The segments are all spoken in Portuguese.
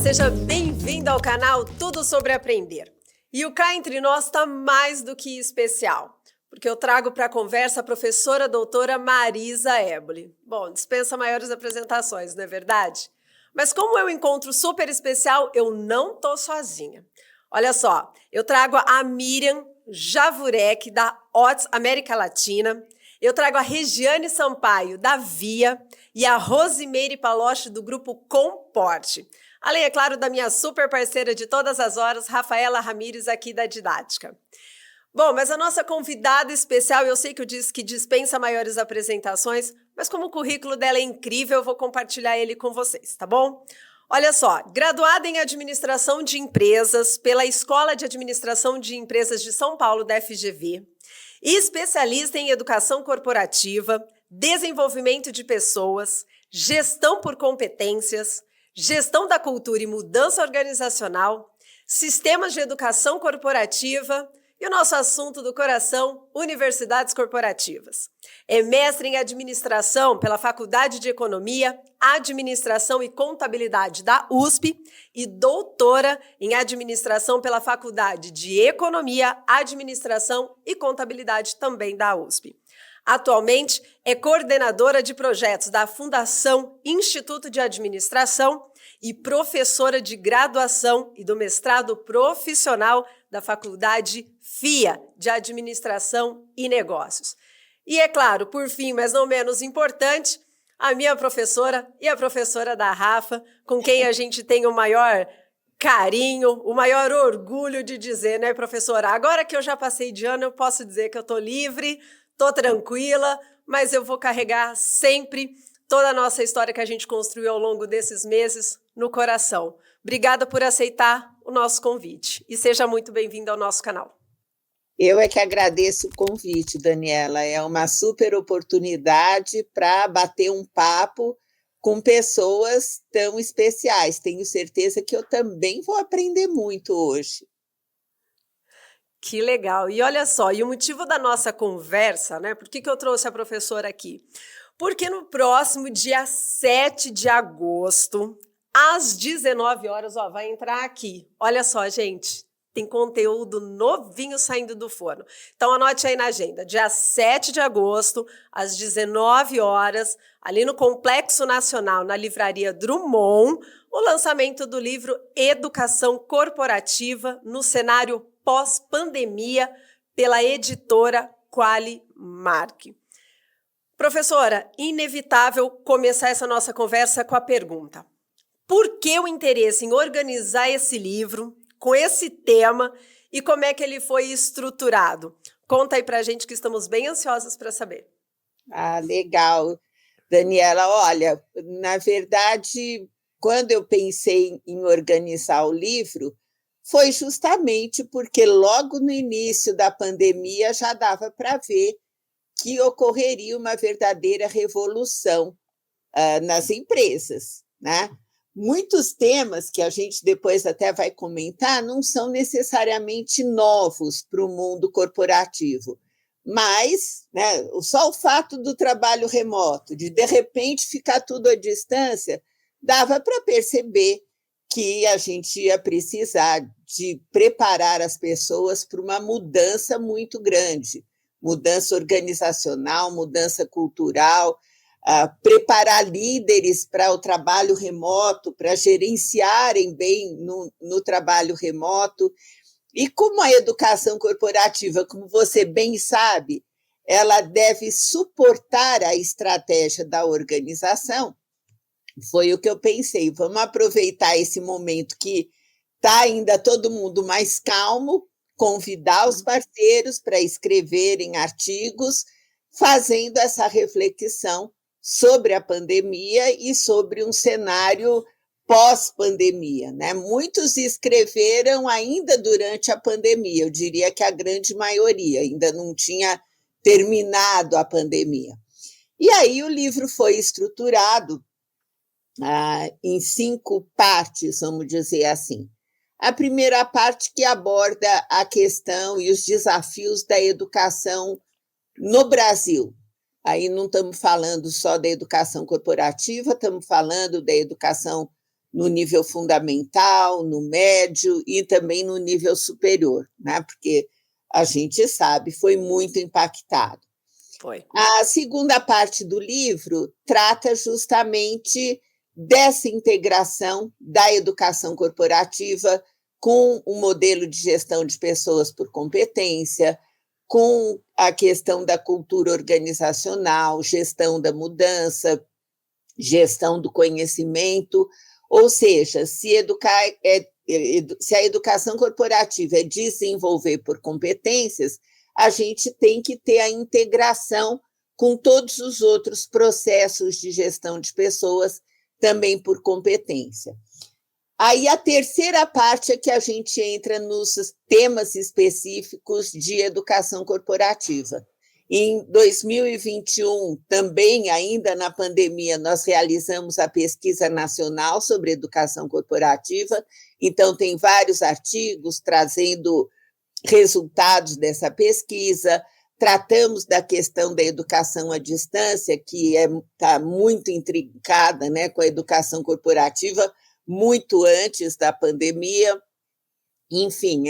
seja bem-vindo ao canal Tudo Sobre Aprender. E o Cá Entre Nós está mais do que especial, porque eu trago para a conversa a professora doutora Marisa Éboli. Bom, dispensa maiores apresentações, não é verdade? Mas como é um encontro super especial, eu não estou sozinha. Olha só, eu trago a Miriam Javurek, da OTS América Latina. Eu trago a Regiane Sampaio, da Via, e a Rosimeire Paloche, do grupo Comporte. Além, é claro, da minha super parceira de todas as horas, Rafaela Ramires, aqui da Didática. Bom, mas a nossa convidada especial, eu sei que eu disse que dispensa maiores apresentações, mas como o currículo dela é incrível, eu vou compartilhar ele com vocês, tá bom? Olha só, graduada em Administração de Empresas pela Escola de Administração de Empresas de São Paulo, da FGV, especialista em Educação Corporativa, Desenvolvimento de Pessoas, Gestão por Competências, Gestão da Cultura e Mudança Organizacional, Sistemas de Educação Corporativa e o nosso assunto do coração, Universidades Corporativas. É mestre em Administração pela Faculdade de Economia, Administração e Contabilidade da USP e doutora em Administração pela Faculdade de Economia, Administração e Contabilidade também da USP. Atualmente é coordenadora de projetos da Fundação Instituto de Administração e professora de graduação e do mestrado profissional da Faculdade FIA, de Administração e Negócios. E é claro, por fim, mas não menos importante, a minha professora e a professora da Rafa, com quem a gente tem o maior carinho, o maior orgulho de dizer, né, professora? Agora que eu já passei de ano, eu posso dizer que eu estou livre, estou tranquila, mas eu vou carregar sempre toda a nossa história que a gente construiu ao longo desses meses no coração. Obrigada por aceitar o nosso convite e seja muito bem-vinda ao nosso canal. Eu é que agradeço o convite, Daniela. É uma super oportunidade para bater um papo com pessoas tão especiais. Tenho certeza que eu também vou aprender muito hoje. Que legal. E olha só, e o motivo da nossa conversa, né? Por que eu trouxe a professora aqui? Porque no próximo dia 7 de agosto, às 19 horas, vai entrar aqui. Olha só, gente, tem conteúdo novinho saindo do forno. Então, anote aí na agenda, dia 7 de agosto, às 19 horas, ali no Complexo Nacional, na Livraria Drummond, o lançamento do livro Educação Corporativa no Cenário Pós-Pandemia, pela editora Qualimark. Professora, inevitável começar essa nossa conversa com a pergunta: por que o interesse em organizar esse livro com esse tema e como é que ele foi estruturado? Conta aí pra gente que estamos bem ansiosas para saber. Ah, legal, Daniela. Olha, na verdade, quando eu pensei em organizar o livro, foi justamente porque logo no início da pandemia já dava para ver que ocorreria uma verdadeira revolução nas empresas, né? Muitos temas que a gente depois até vai comentar não são necessariamente novos para o mundo corporativo, mas, né, só o fato do trabalho remoto, de repente ficar tudo à distância, dava para perceber que a gente ia precisar de preparar as pessoas para uma mudança muito grande, mudança organizacional, mudança cultural, preparar líderes para o trabalho remoto, para gerenciarem bem no trabalho remoto. E como a educação corporativa, como você bem sabe, ela deve suportar a estratégia da organização, foi o que eu pensei. Vamos aproveitar esse momento que está ainda todo mundo mais calmo, convidar os parceiros para escreverem artigos, fazendo essa reflexão sobre a pandemia e sobre um cenário pós-pandemia, né? Muitos escreveram ainda durante a pandemia, eu diria que a grande maioria ainda não tinha terminado a pandemia. E aí o livro foi estruturado em 5 partes, vamos dizer assim. A primeira parte que aborda a questão e os desafios da educação no Brasil. Aí não estamos falando só da educação corporativa, estamos falando da educação no nível fundamental, no médio e também no nível superior, né? Porque a gente sabe, foi muito impactado. Foi. A segunda parte do livro trata justamente dessa integração da educação corporativa com o modelo de gestão de pessoas por competência, com a questão da cultura organizacional, gestão da mudança, gestão do conhecimento, ou seja, se a educação corporativa é desenvolver por competências, a gente tem que ter a integração com todos os outros processos de gestão de pessoas, também por competência. Aí a terceira parte é que a gente entra nos temas específicos de educação corporativa. Em 2021, também ainda na pandemia, nós realizamos a pesquisa nacional sobre educação corporativa, então tem vários artigos trazendo resultados dessa pesquisa, tratamos da questão da educação à distância, que está muito intrincada, né, com a educação corporativa, muito antes da pandemia. Enfim,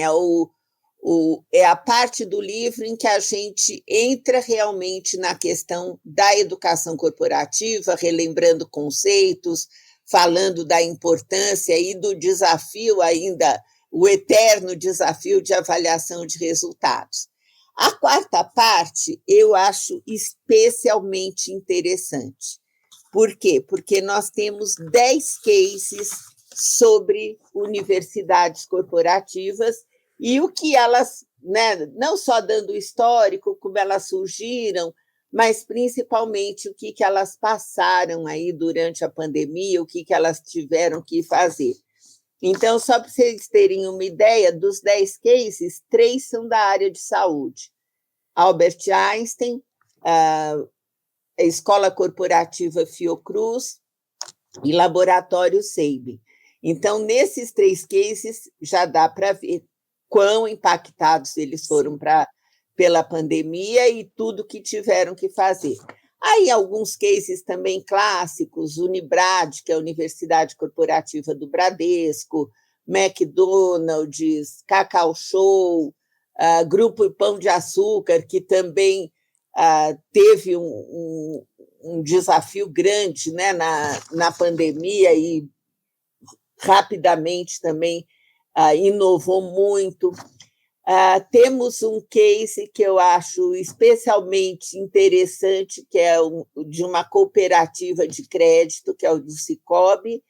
é a parte do livro em que a gente entra realmente na questão da educação corporativa, relembrando conceitos, falando da importância e do desafio ainda, o eterno desafio de avaliação de resultados. A quarta parte eu acho especialmente interessante. Por quê? Porque nós temos 10 cases sobre universidades corporativas e o que elas, né, não só dando o histórico, como elas surgiram, mas principalmente o que elas passaram aí durante a pandemia, o que elas tiveram que fazer. Então, só para vocês terem uma ideia, dos 10 cases, 3 são da área de saúde. Albert Einstein, a Escola Corporativa Fiocruz e Laboratório Seibin. Então, nesses 3 cases, já dá para ver quão impactados eles foram pela pandemia e tudo que tiveram que fazer. Aí, alguns cases também clássicos, Unibrad, que é a Universidade Corporativa do Bradesco, McDonald's, Cacau Show, Grupo Pão de Açúcar, que também teve um desafio grande, né, na pandemia e rapidamente também inovou muito. Temos um case que eu acho especialmente interessante, que é de uma cooperativa de crédito, que é o do Sicoob,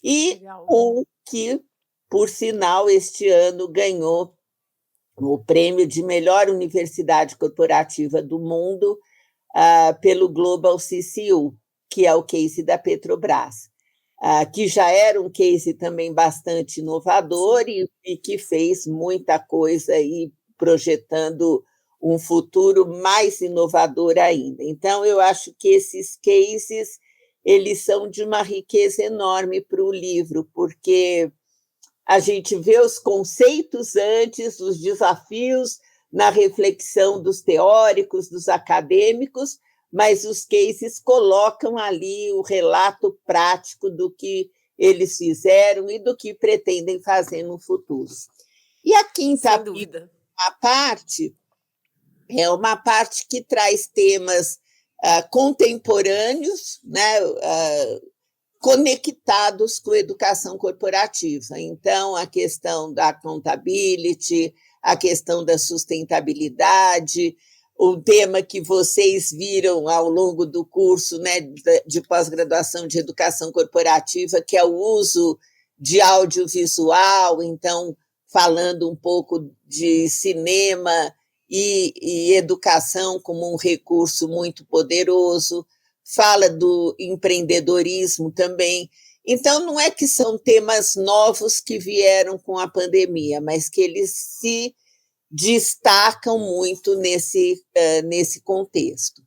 e um que, por sinal, este ano ganhou o prêmio de melhor universidade corporativa do mundo pelo Global CCU, que é o case da Petrobras. Que já era um case também bastante inovador e que fez muita coisa aí, projetando um futuro mais inovador ainda. Então, eu acho que esses cases eles são de uma riqueza enorme para o livro, porque a gente vê os conceitos antes, os desafios na reflexão dos teóricos, dos acadêmicos, mas os cases colocam ali o relato prático do que eles fizeram e do que pretendem fazer no futuro. E a quinta parte é uma parte que traz temas contemporâneos, né, conectados com a educação corporativa. Então, a questão da accountability, a questão da sustentabilidade, o tema que vocês viram ao longo do curso, né, de pós-graduação de educação corporativa, que é o uso de audiovisual, então, falando um pouco de cinema e educação como um recurso muito poderoso, fala do empreendedorismo também. Então, não é que são temas novos que vieram com a pandemia, mas que eles se destacam muito nesse contexto.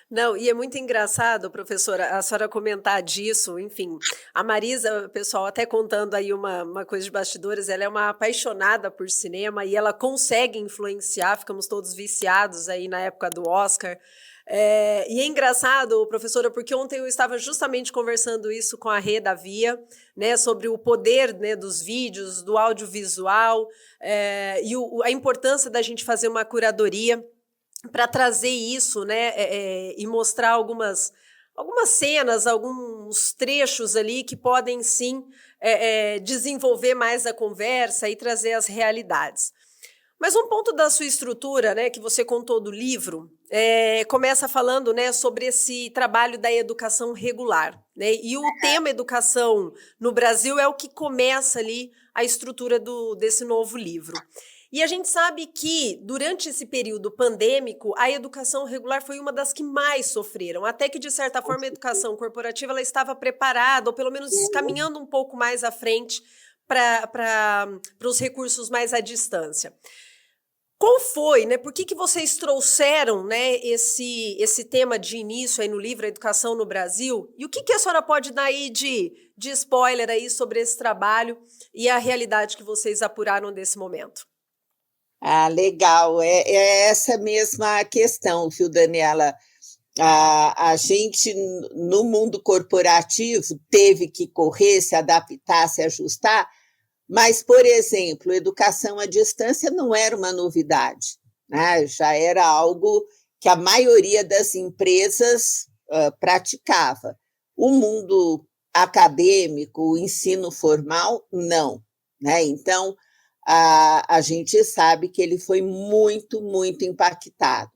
Não, e é muito engraçado, professora, a senhora comentar disso, enfim, a Marisa, pessoal, até contando aí uma coisa de bastidores, ela é uma apaixonada por cinema e ela consegue influenciar, ficamos todos viciados aí na época do Oscar, E é engraçado, professora, porque ontem eu estava justamente conversando isso com a Rê da Via, né, sobre o poder, né, dos vídeos, do audiovisual, e a importância da gente fazer uma curadoria para trazer isso, né, e mostrar algumas cenas, alguns trechos ali que podem sim desenvolver mais a conversa e trazer as realidades. Mas um ponto da sua estrutura, né, que você contou do livro, começa falando, né, sobre esse trabalho da educação regular, né, e o tema educação no Brasil é o que começa ali a estrutura desse novo livro. E a gente sabe que, durante esse período pandêmico, a educação regular foi uma das que mais sofreram, até que, de certa forma, a educação corporativa ela estava preparada, ou pelo menos caminhando um pouco mais à frente para os recursos mais à distância. Qual foi, né? Por que vocês trouxeram, né, esse tema de início aí no livro, a Educação no Brasil? E o que a senhora pode dar aí de spoiler aí sobre esse trabalho e a realidade que vocês apuraram desse momento? Ah, legal. É essa mesma questão, viu, Daniela? A gente, no mundo corporativo, teve que correr, se adaptar, se ajustar, mas, por exemplo, educação à distância não era uma novidade, né? Já era algo que a maioria das empresas praticava. O mundo acadêmico, o ensino formal, não, né? Então, a gente sabe que ele foi muito, muito impactado.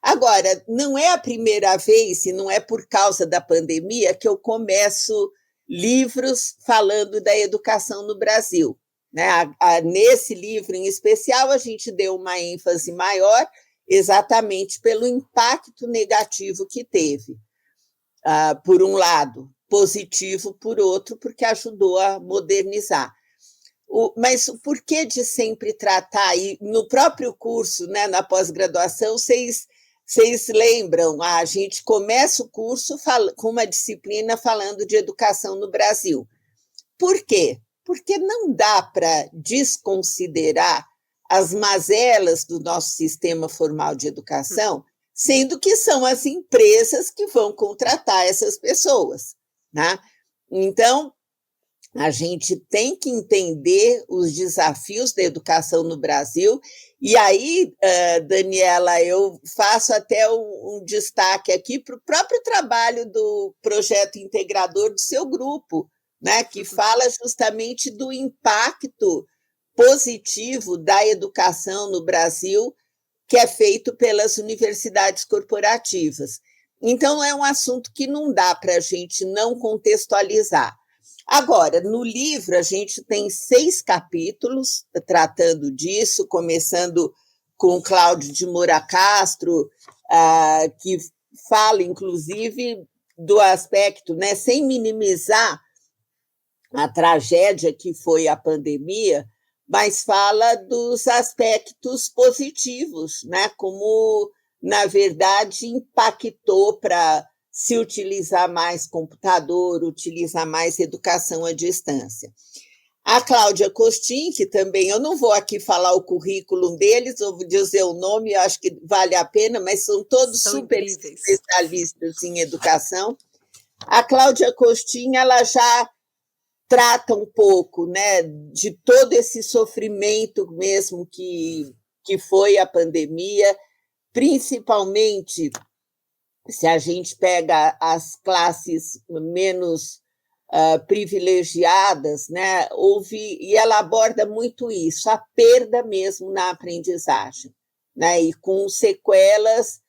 Agora, não é a primeira vez, e não é por causa da pandemia, que eu começo livros falando da educação no Brasil, né? Nesse livro em especial, a gente deu uma ênfase maior exatamente pelo impacto negativo que teve. Por um lado, positivo, por outro, porque ajudou a modernizar. Mas o porquê de sempre tratar, e no próprio curso, né, na pós-graduação, vocês lembram, a gente começa o curso com uma disciplina falando de educação no Brasil. Por quê? Porque não dá para desconsiderar as mazelas do nosso sistema formal de educação, sendo que são as empresas que vão contratar essas pessoas, né? Então, a gente tem que entender os desafios da educação no Brasil. E aí, Daniela, eu faço até um destaque aqui para o próprio trabalho do projeto integrador do seu grupo, né, que fala justamente do impacto positivo da educação no Brasil, que é feito pelas universidades corporativas. Então, é um assunto que não dá para a gente não contextualizar. Agora, no livro, a gente tem 6 capítulos tratando disso, começando com Cláudio de Moura Castro, que fala, inclusive, do aspecto, né, sem minimizar a tragédia que foi a pandemia, mas fala dos aspectos positivos, né, como, na verdade, impactou para se utilizar mais computador, utilizar mais educação à distância. A Cláudia Costin, que também, eu não vou aqui falar o currículo deles, ou dizer o nome, eu acho que vale a pena, mas são todos super incríveis, especialistas em educação. A Cláudia Costin, ela já trata um pouco, né, de todo esse sofrimento mesmo que foi a pandemia, principalmente se a gente pega as classes menos privilegiadas, né, e ela aborda muito isso, a perda mesmo na aprendizagem, né, e com sequelas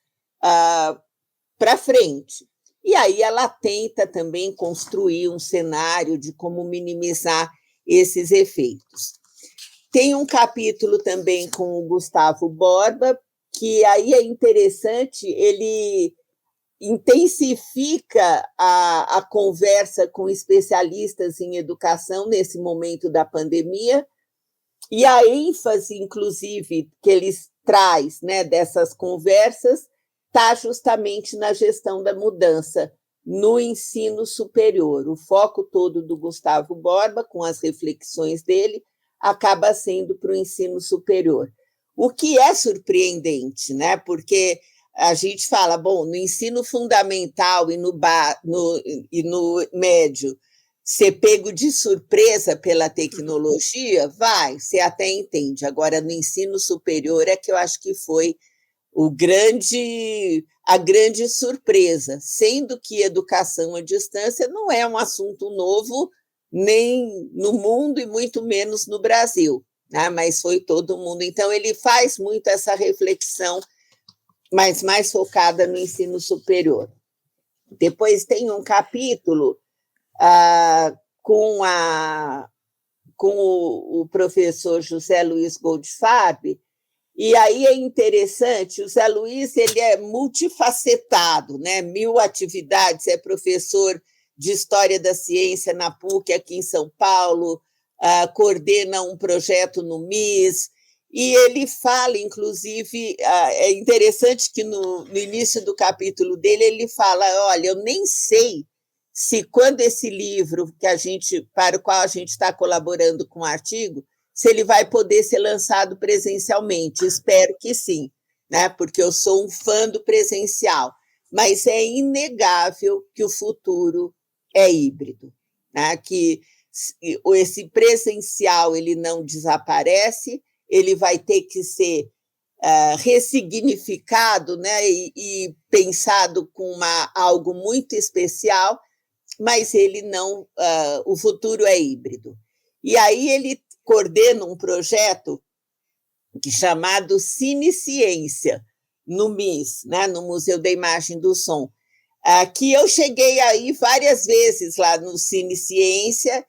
para frente. E aí ela tenta também construir um cenário de como minimizar esses efeitos. Tem um capítulo também com o Gustavo Borba, que aí é interessante, ele intensifica a conversa com especialistas em educação nesse momento da pandemia, e a ênfase, inclusive, que eles traz, né, dessas conversas está justamente na gestão da mudança no ensino superior. O foco todo do Gustavo Borba, com as reflexões dele, acaba sendo para o ensino superior. O que é surpreendente, né? Porque a gente fala, bom, no ensino fundamental e no médio, ser pego de surpresa pela tecnologia, vai, você até entende. Agora, no ensino superior é que eu acho que foi a grande surpresa, sendo que educação à distância não é um assunto novo nem no mundo e muito menos no Brasil, né? Mas foi todo mundo. Então, ele faz muito essa reflexão, mas mais focada no ensino superior. Depois tem um capítulo com o professor José Luiz Goldfarb, e aí é interessante, o Zé Luiz ele é multifacetado, né? 1000 atividades, é professor de História da Ciência na PUC, aqui em São Paulo, coordena um projeto no MIS, e ele fala, inclusive, é interessante que no início do capítulo dele, ele fala, olha, eu nem sei se quando esse livro para o qual a gente está colaborando com o artigo, se ele vai poder ser lançado presencialmente. Espero que sim, né? Porque eu sou um fã do presencial. Mas é inegável que o futuro é híbrido, né? Que esse presencial ele não desaparece, ele vai ter que ser ressignificado, né? E pensado com algo muito especial, mas ele não. O futuro é híbrido. E aí ele coordena um projeto chamado Cine Ciência, no MIS, né, no Museu da Imagem e do Som, que eu cheguei aí várias vezes lá no Cine Ciência,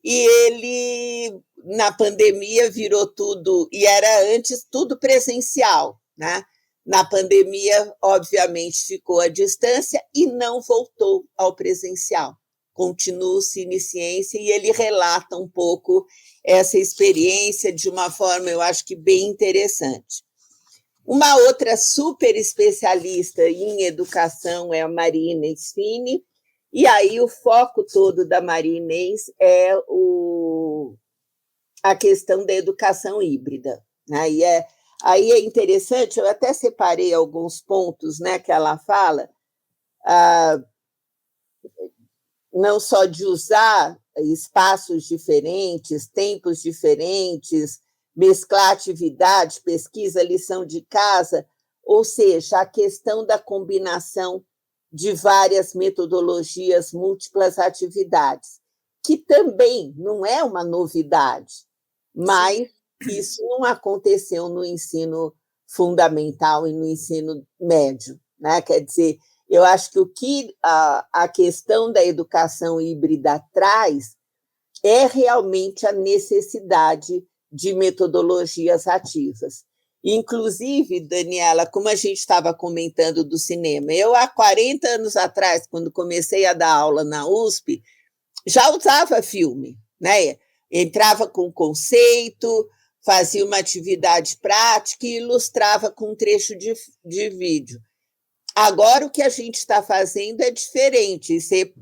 e ele, na pandemia, virou tudo, e era antes tudo presencial, né? Na pandemia, obviamente, ficou à distância e não voltou ao presencial. Continua o Cine Ciência e ele relata um pouco essa experiência de uma forma, eu acho que bem interessante. Uma outra super especialista em educação é a Maria Inês Fini, e aí o foco todo da Maria Inês é a questão da educação híbrida, né? Aí é interessante, eu até separei alguns pontos, né, que ela fala, não só de usar espaços diferentes, tempos diferentes, mesclar atividade, pesquisa, lição de casa, ou seja, a questão da combinação de várias metodologias, múltiplas atividades, que também não é uma novidade, mas isso não aconteceu no ensino fundamental e no ensino médio, né? Quer dizer, eu acho que o que a questão da educação híbrida traz é realmente a necessidade de metodologias ativas. Inclusive, Daniela, como a gente estava comentando do cinema, eu, há 40 anos atrás, quando comecei a dar aula na USP, já usava filme, né? Entrava com conceito, fazia uma atividade prática e ilustrava com um trecho de vídeo. Agora, o que a gente está fazendo é diferente, você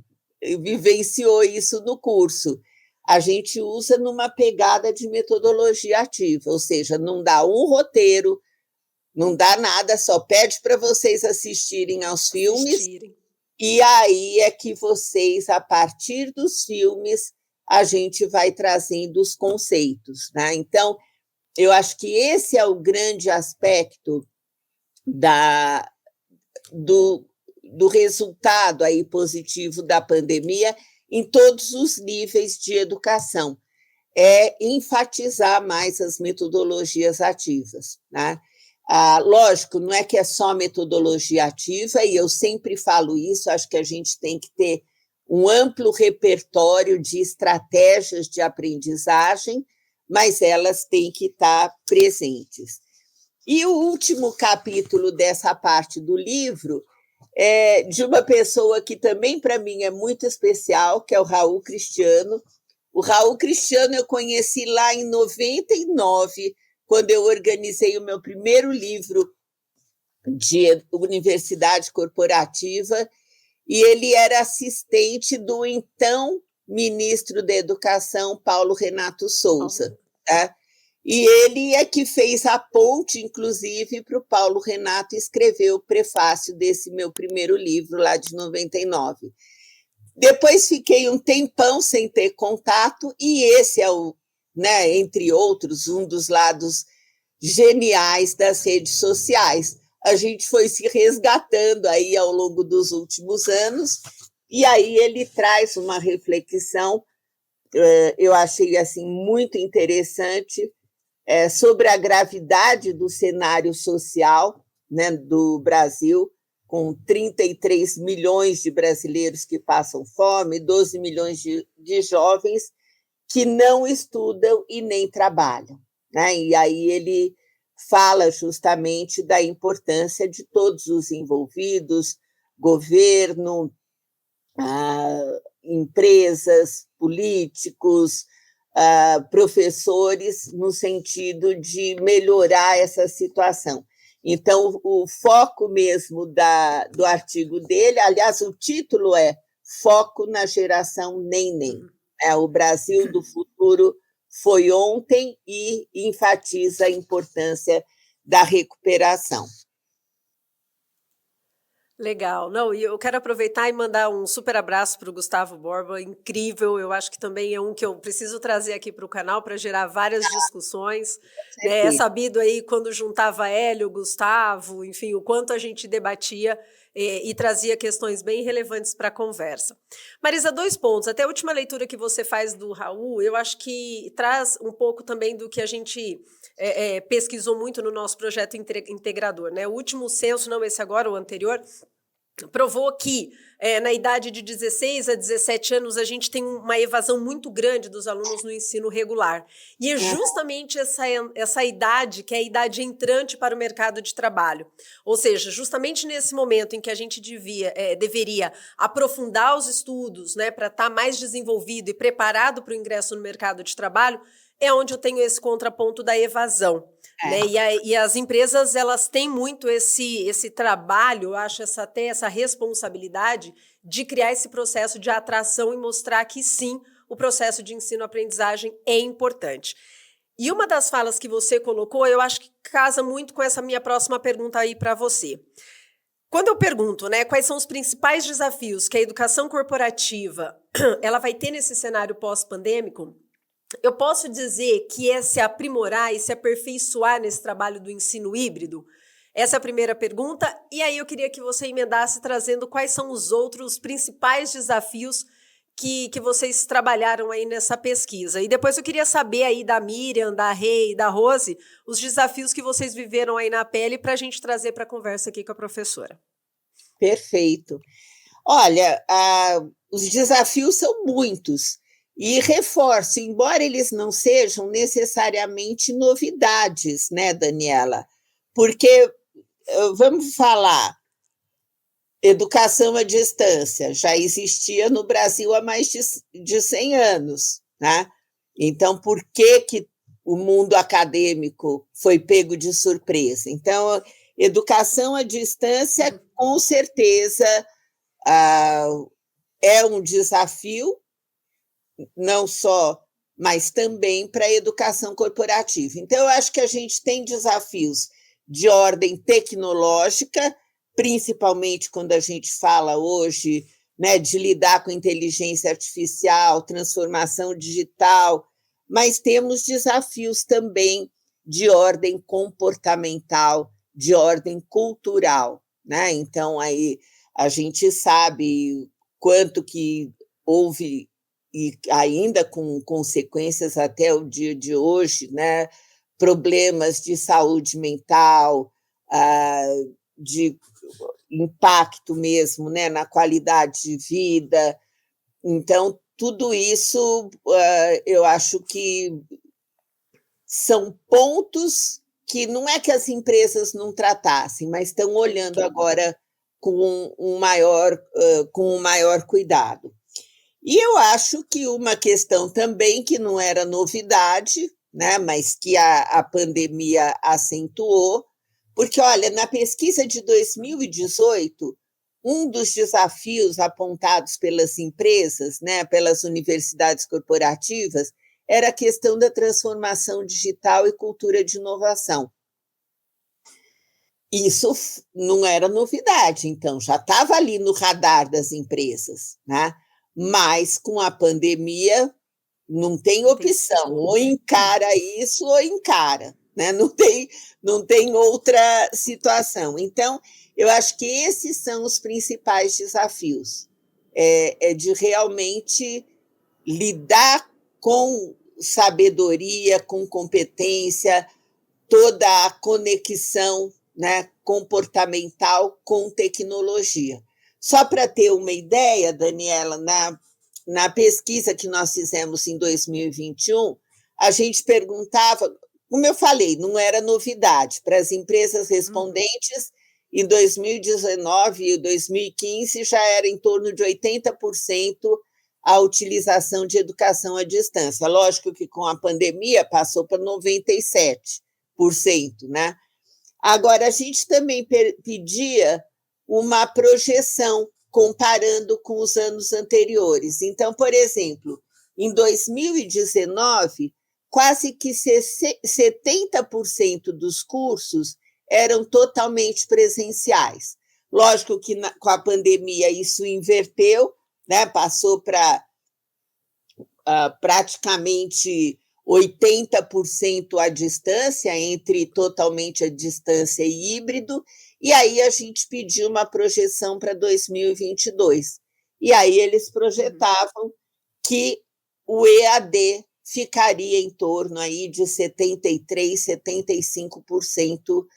vivenciou isso no curso. A gente usa numa pegada de metodologia ativa, ou seja, não dá um roteiro, não dá nada, só pede para vocês assistirem aos filmes, e aí é que vocês, a partir dos filmes, a gente vai trazendo os conceitos, né? Então, eu acho que esse é o grande aspecto do resultado aí positivo da pandemia em todos os níveis de educação, é enfatizar mais as metodologias ativas, né? Lógico, não é que é só metodologia ativa, e eu sempre falo isso, acho que a gente tem que ter um amplo repertório de estratégias de aprendizagem, mas elas têm que estar presentes. E o último capítulo dessa parte do livro é de uma pessoa que também, para mim, é muito especial, que é o Raul Cristiano. O Raul Cristiano eu conheci lá em 99, quando eu organizei o meu primeiro livro de universidade corporativa, e ele era assistente do então ministro da Educação, Paulo Renato Souza, tá? E ele é que fez a ponte, inclusive, para o Paulo Renato escrever o prefácio desse meu primeiro livro, lá de 99. Depois fiquei um tempão sem ter contato, e esse é o, né, entre outros, um dos lados geniais das redes sociais. A gente foi se resgatando aí ao longo dos últimos anos, e aí ele traz uma reflexão, eu achei assim muito interessante, sobre a gravidade do cenário social, né, do Brasil, com 33 milhões de brasileiros que passam fome, 12 milhões de jovens que não estudam e nem trabalham, né? E aí ele fala justamente da importância de todos os envolvidos, governo, empresas, políticos, professores, no sentido de melhorar essa situação. Então, o foco mesmo do artigo dele, aliás, o título é Foco na Geração Neném. O Brasil do futuro foi ontem, e enfatiza a importância da recuperação. Legal. Não, e eu quero aproveitar e mandar um super abraço para o Gustavo Borba, incrível. Eu acho que também é um que eu preciso trazer aqui para o canal para gerar várias discussões. É sabido aí, quando juntava Hélio, Gustavo, enfim, o quanto a gente debatia e trazia questões bem relevantes para a conversa. Marisa, 2 pontos. Até a última leitura que você faz do Raul, eu acho que traz um pouco também do que a gente pesquisou muito no nosso projeto integrador, né? O último censo, não esse agora, o anterior, provou que na idade de 16 a 17 anos a gente tem uma evasão muito grande dos alunos no ensino regular. E é justamente essa idade que é a idade entrante para o mercado de trabalho. Ou seja, justamente nesse momento em que a gente deveria aprofundar os estudos, né, para estar mais desenvolvido e preparado para o ingresso no mercado de trabalho, é onde eu tenho esse contraponto da evasão. Né? E as empresas, elas têm muito esse trabalho, eu acho, até essa responsabilidade de criar esse processo de atração e mostrar que, sim, o processo de ensino-aprendizagem é importante. E uma das falas que você colocou, eu acho que casa muito com essa minha próxima pergunta aí para você. Quando eu pergunto, né, quais são os principais desafios que a educação corporativa ela vai ter nesse cenário pós-pandêmico, eu posso dizer que é se aprimorar e se aperfeiçoar nesse trabalho do ensino híbrido? Essa é a primeira pergunta. E aí eu queria que você emendasse trazendo quais são os outros principais desafios que vocês trabalharam aí nessa pesquisa. E depois eu queria saber aí da Miriam, da Rei e da Rose, os desafios que vocês viveram aí na pele para a gente trazer para a conversa aqui com a professora. Perfeito. Olha, os desafios são muitos. E reforço, embora eles não sejam necessariamente novidades, né, Daniela? Porque, vamos falar, educação à distância já existia no Brasil há mais de 100 anos, né? Então, por que o mundo acadêmico foi pego de surpresa? Então, educação à distância, com certeza, é um desafio, não só, mas também para a educação corporativa. Então, eu acho que a gente tem desafios de ordem tecnológica, principalmente quando a gente fala hoje, né, de lidar com inteligência artificial, transformação digital, mas temos desafios também de ordem comportamental, de ordem cultural, né? Então, aí a gente sabe quanto que houve, e ainda com consequências até o dia de hoje, né? Problemas de saúde mental, de impacto mesmo, né? Na qualidade de vida. Então, tudo isso eu acho que são pontos que não é que as empresas não tratassem, mas estão olhando agora com um maior cuidado. E eu acho que uma questão também que não era novidade, né, mas que a pandemia acentuou, porque, olha, na pesquisa de 2018, um dos desafios apontados pelas empresas, né, pelas universidades corporativas, era a questão da transformação digital e cultura de inovação. Isso não era novidade, então, já estava ali no radar das empresas, né? Mas com a pandemia não tem opção, ou encara isso ou encara, né? Não tem outra situação. Então, eu acho que esses são os principais desafios, é de realmente lidar com sabedoria, com competência, toda a conexão, né, comportamental com tecnologia. Só para ter uma ideia, Daniela, na pesquisa que nós fizemos em 2021, a gente perguntava, como eu falei, não era novidade, para as empresas respondentes, em 2019 e 2015 já era em torno de 80% a utilização de educação à distância. Lógico que com a pandemia passou para 97%, né? Agora, a gente também pedia uma projeção comparando com os anos anteriores. Então, por exemplo, em 2019, quase que 70% dos cursos eram totalmente presenciais. Lógico que com a pandemia isso inverteu, né? Passou para praticamente 80% à distância, entre totalmente à distância e híbrido, e aí a gente pediu uma projeção para 2022. E aí eles projetavam que o EAD ficaria em torno aí de 73%, 75%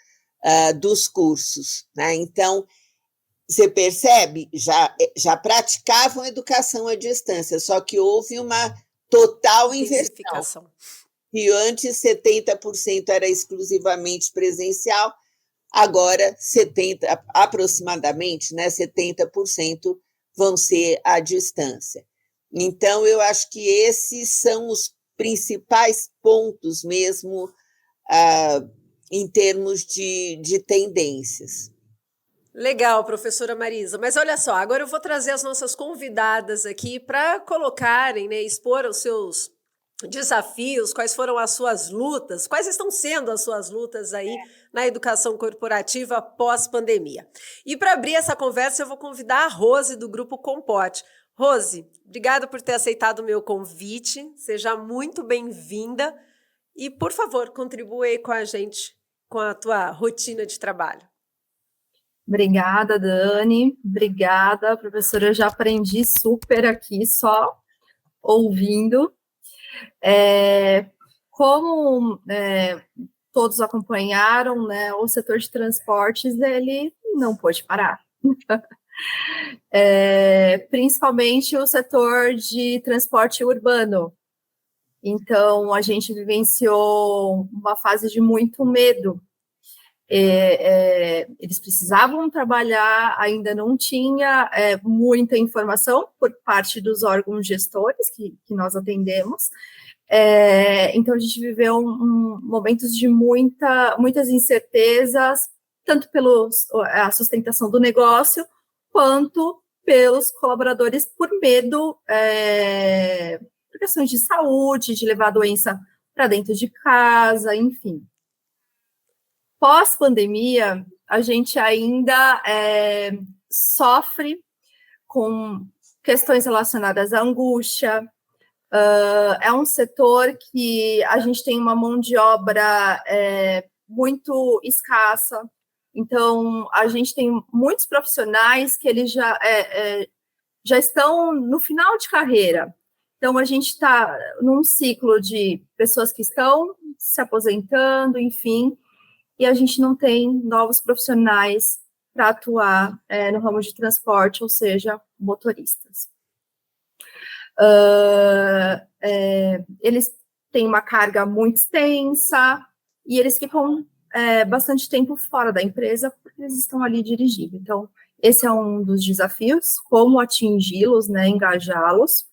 dos cursos, né? Então, você percebe, já praticavam educação à distância, só que houve uma total inversão. E antes 70% era exclusivamente presencial, agora aproximadamente, né, 70% vão ser à distância. Então, eu acho que esses são os principais pontos mesmo em termos de tendências. Legal, professora Marisa. Mas olha só, agora eu vou trazer as nossas convidadas aqui para colocarem, né, expor os seus desafios, quais foram as suas lutas, quais estão sendo as suas lutas aí na educação corporativa pós-pandemia. E para abrir essa conversa, eu vou convidar a Rose, do Grupo Compote. Rose, obrigada por ter aceitado o meu convite, seja muito bem-vinda e, por favor, contribua aí com a gente, com a tua rotina de trabalho. Obrigada, Dani. Obrigada, professora. Eu já aprendi super aqui, só ouvindo. Como todos acompanharam, né, o setor de transportes, ele não pôde parar. Principalmente o setor de transporte urbano. Então, a gente vivenciou uma fase de muito medo. Eles precisavam trabalhar, ainda não tinha muita informação por parte dos órgãos gestores que nós atendemos, então a gente viveu momentos de muitas incertezas, tanto pela sustentação do negócio, quanto pelos colaboradores por medo, por questões de saúde, de levar a doença para dentro de casa, enfim. Pós-pandemia, a gente ainda sofre com questões relacionadas à angústia. É um setor que a gente tem uma mão de obra muito escassa. Então, a gente tem muitos profissionais que eles já estão no final de carreira. Então, a gente está num ciclo de pessoas que estão se aposentando, enfim, e a gente não tem novos profissionais para atuar no ramo de transporte, ou seja, motoristas. Eles têm uma carga muito extensa e eles ficam bastante tempo fora da empresa porque eles estão ali dirigindo. Então, esse é um dos desafios, como atingi-los, né, engajá-los.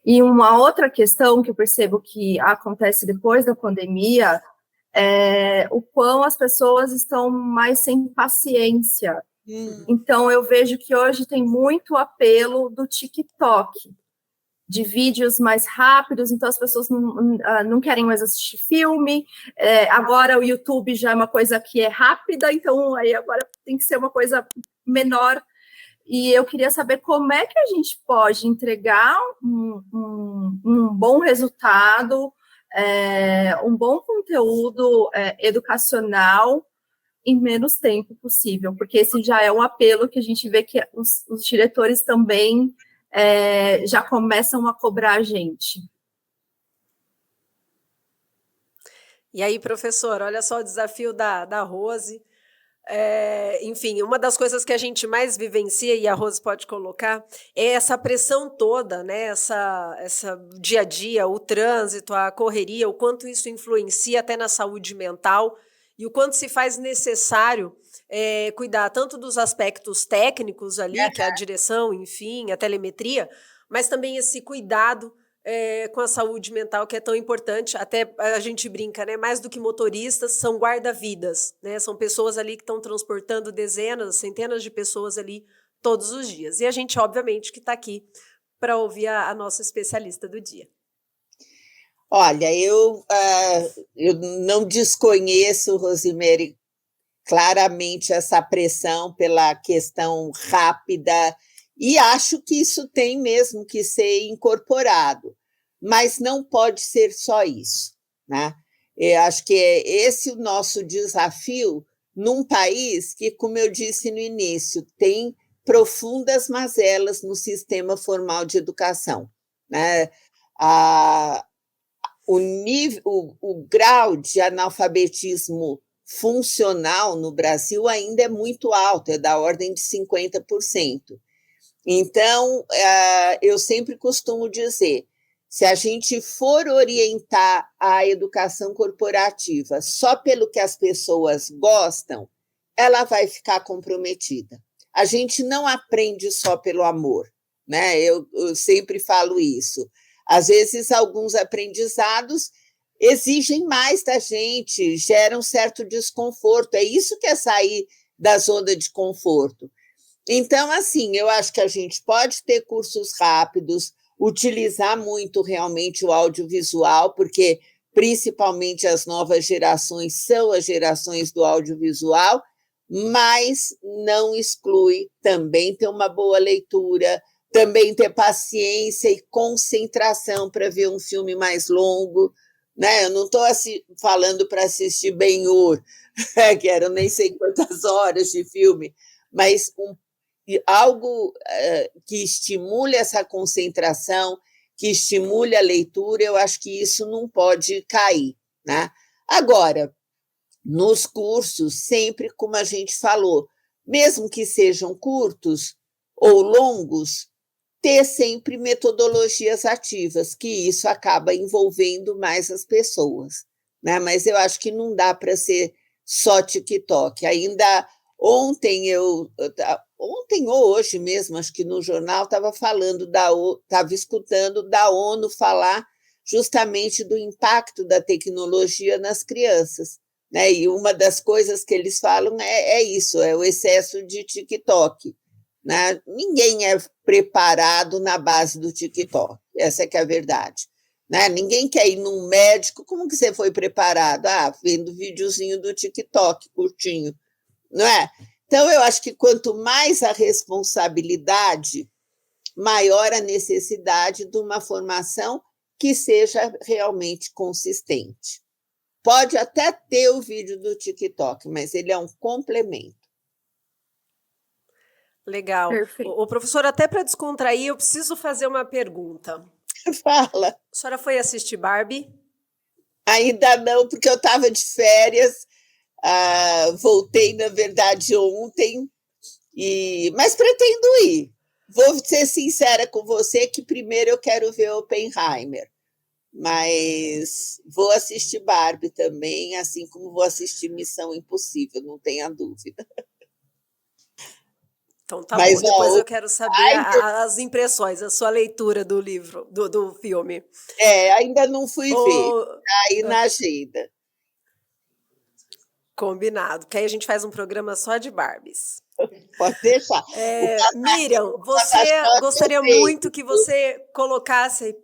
E uma outra questão que eu percebo que acontece depois da pandemia o quão as pessoas estão mais sem paciência. Então, eu vejo que hoje tem muito apelo do TikTok. de vídeos mais rápidos, então as pessoas não querem mais assistir filme, agora o YouTube já é uma coisa que é rápida, então aí agora tem que ser uma coisa menor, e eu queria saber como é que a gente pode entregar um bom resultado, um bom conteúdo educacional em menos tempo possível, porque esse já é um apelo que a gente vê que os diretores também já começam a cobrar a gente. E aí, professor, olha só o desafio da Rose. Enfim, uma das coisas que a gente mais vivencia, e a Rose pode colocar, é essa pressão toda, né? Essa dia a dia, o trânsito, a correria, o quanto isso influencia até na saúde mental e o quanto se faz necessário cuidar tanto dos aspectos técnicos ali, que é a direção, enfim, a telemetria, mas também esse cuidado com a saúde mental, que é tão importante. Até a gente brinca, né? Mais do que motoristas, são guarda-vidas, né? São pessoas ali que estão transportando dezenas, centenas de pessoas ali todos os dias. E a gente, obviamente, que está aqui para ouvir a nossa especialista do dia. Olha, eu não desconheço, Rosemary, claramente essa pressão pela questão rápida, e acho que isso tem mesmo que ser incorporado, mas não pode ser só isso, né? Eu acho que é esse o nosso desafio num país que, como eu disse no início, tem profundas mazelas no sistema formal de educação, né? O grau de analfabetismo funcional no Brasil ainda é muito alto, é da ordem de 50%. Então, eu sempre costumo dizer, se a gente for orientar a educação corporativa só pelo que as pessoas gostam, ela vai ficar comprometida. A gente não aprende só pelo amor, né? Eu sempre falo isso. Às vezes, alguns aprendizados exigem mais da gente, geram certo desconforto. É isso que é sair da zona de conforto. Então, assim, eu acho que a gente pode ter cursos rápidos, utilizar muito realmente o audiovisual, porque principalmente as novas gerações são as gerações do audiovisual, mas não exclui também ter uma boa leitura, também ter paciência e concentração para ver um filme mais longo, né? Eu não estou falando para assistir Ben-Hur, que eram nem sei quantas horas de filme, mas algo que estimule essa concentração, que estimule a leitura, eu acho que isso não pode cair, né? Agora, nos cursos, sempre como a gente falou, mesmo que sejam curtos ou longos, ter sempre metodologias ativas, que isso acaba envolvendo mais as pessoas, né? Mas eu acho que não dá para ser só TikTok. Ainda ontem ou hoje mesmo, acho que no jornal estava escutando da ONU falar justamente do impacto da tecnologia nas crianças, né? E uma das coisas que eles falam é isso, é o excesso de TikTok, né? Ninguém é preparado na base do TikTok, essa é que é a verdade, né? Ninguém quer ir num médico, como que você foi preparado? Vendo videozinho do TikTok, curtinho, não é? Então, eu acho que quanto mais a responsabilidade, maior a necessidade de uma formação que seja realmente consistente. Pode até ter o vídeo do TikTok, mas ele é um complemento. Legal. O professor, até para descontrair, eu preciso fazer uma pergunta. Fala. A senhora foi assistir Barbie? Ainda não, porque eu estava de férias. Voltei, na verdade, ontem, mas pretendo ir. Vou ser sincera com você que primeiro eu quero ver Oppenheimer, mas vou assistir Barbie também, assim como vou assistir Missão Impossível, não tenha dúvida. Então tá bom, depois eu quero saber as impressões, a sua leitura do livro, do filme. Ainda não fui ver, tá aí na agenda. Combinado, que aí a gente faz um programa só de Barbies. Pode deixar. Miriam, você gostaria muito que você colocasse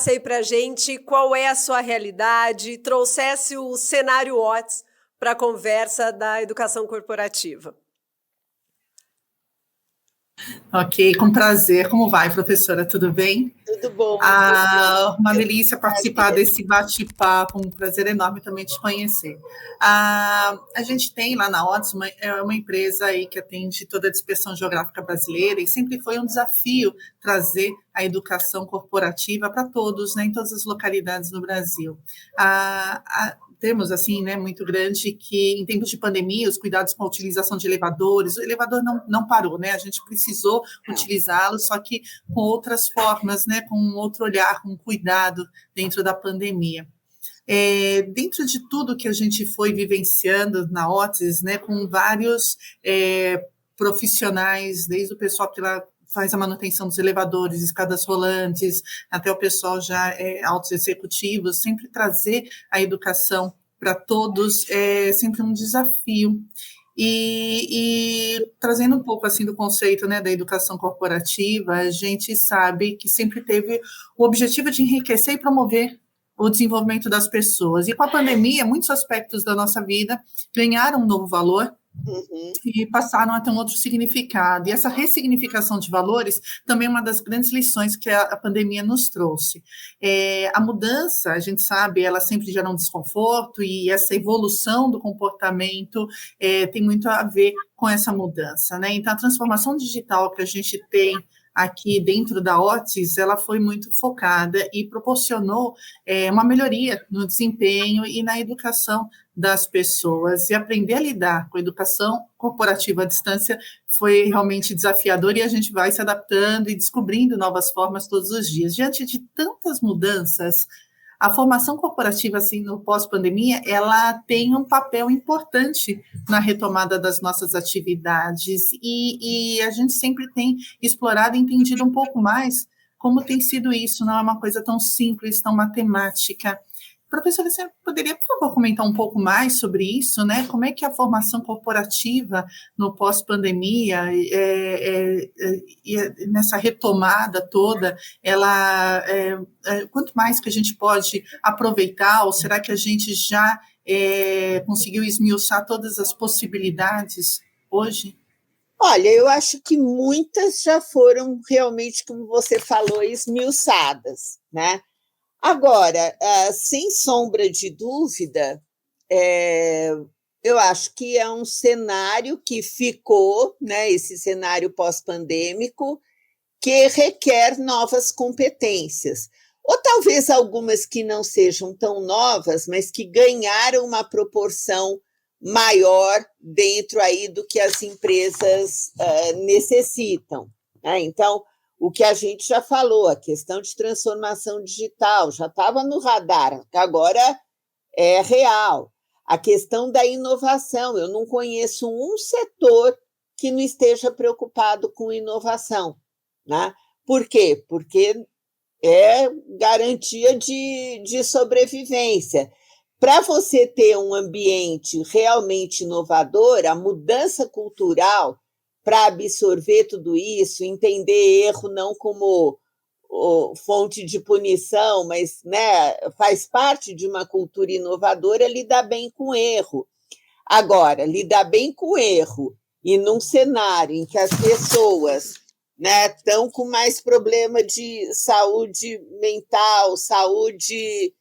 aí para a gente qual é a sua realidade, trouxesse o cenário Otis para a conversa da educação corporativa. Ok, com prazer. Como vai, professora? Tudo bem? Tudo bom. Uma delícia participar desse bate-papo, um prazer enorme também te conhecer. A gente tem lá na Otis uma empresa aí que atende toda a dispersão geográfica brasileira e sempre foi um desafio trazer a educação corporativa para todos, né, em todas as localidades do Brasil. Temos, assim, né, muito grande que, em tempos de pandemia, os cuidados com a utilização de elevadores, o elevador não parou, né, a gente precisou utilizá-lo, só que com outras formas, né, com um outro olhar, com um cuidado dentro da pandemia. Dentro de tudo que a gente foi vivenciando na Otis, né, com vários profissionais, desde o pessoal que lá faz a manutenção dos elevadores, escadas rolantes, até o pessoal já altos executivos, sempre trazer a educação para todos é sempre um desafio. E trazendo um pouco assim do conceito, né, da educação corporativa, a gente sabe que sempre teve o objetivo de enriquecer e promover o desenvolvimento das pessoas. E com a pandemia, muitos aspectos da nossa vida ganharam um novo valor, e passaram a ter um outro significado. E essa ressignificação de valores também é uma das grandes lições que a pandemia nos trouxe. A mudança, a gente sabe, ela sempre gera um desconforto, e essa evolução do comportamento tem muito a ver com essa mudança, né? Então, a transformação digital que a gente tem aqui dentro da Otis, ela foi muito focada e proporcionou uma melhoria no desempenho e na educação das pessoas, e aprender a lidar com a educação corporativa à distância foi realmente desafiador, e a gente vai se adaptando e descobrindo novas formas todos os dias. Diante de tantas mudanças, a formação corporativa, assim, no pós-pandemia, ela tem um papel importante na retomada das nossas atividades, e a gente sempre tem explorado e entendido um pouco mais como tem sido isso, não é uma coisa tão simples, tão matemática. Professora, você poderia, por favor, comentar um pouco mais sobre isso, né? Como é que a formação corporativa no pós-pandemia, nessa retomada toda, ela, quanto mais que a gente pode aproveitar, ou será que a gente já conseguiu esmiuçar todas as possibilidades hoje? Olha, eu acho que muitas já foram realmente, como você falou, esmiuçadas, né? Agora, sem sombra de dúvida, eu acho que é um cenário que ficou, né, esse cenário pós-pandêmico, que requer novas competências. Ou talvez algumas que não sejam tão novas, mas que ganharam uma proporção maior dentro aí do que as empresas necessitam, né? Então, o que a gente já falou, a questão de transformação digital, já estava no radar, agora é real. A questão da inovação, eu não conheço um setor que não esteja preocupado com inovação, né? Por quê? Porque é garantia de sobrevivência. Para você ter um ambiente realmente inovador, a mudança cultural para absorver tudo isso, entender erro não como fonte de punição, mas, né, faz parte de uma cultura inovadora lidar bem com erro. Agora, lidar bem com erro e num cenário em que as pessoas, né, estão com mais problema de saúde mental, saúde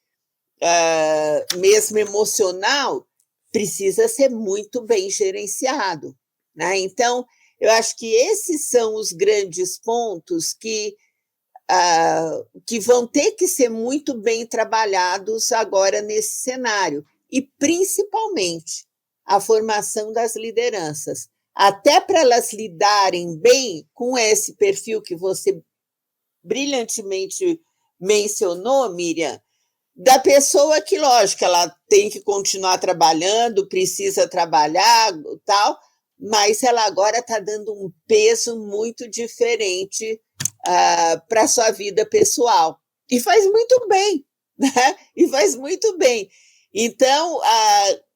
mesmo emocional, precisa ser muito bem gerenciado, né? Então, eu acho que esses são os grandes pontos que vão ter que ser muito bem trabalhados agora nesse cenário, e principalmente a formação das lideranças, até para elas lidarem bem com esse perfil que você brilhantemente mencionou, Miriam, da pessoa que, lógico, ela tem que continuar trabalhando, precisa trabalhar, tal, mas ela agora está dando um peso muito diferente para a sua vida pessoal. E faz muito bem, né? E faz muito bem. Então,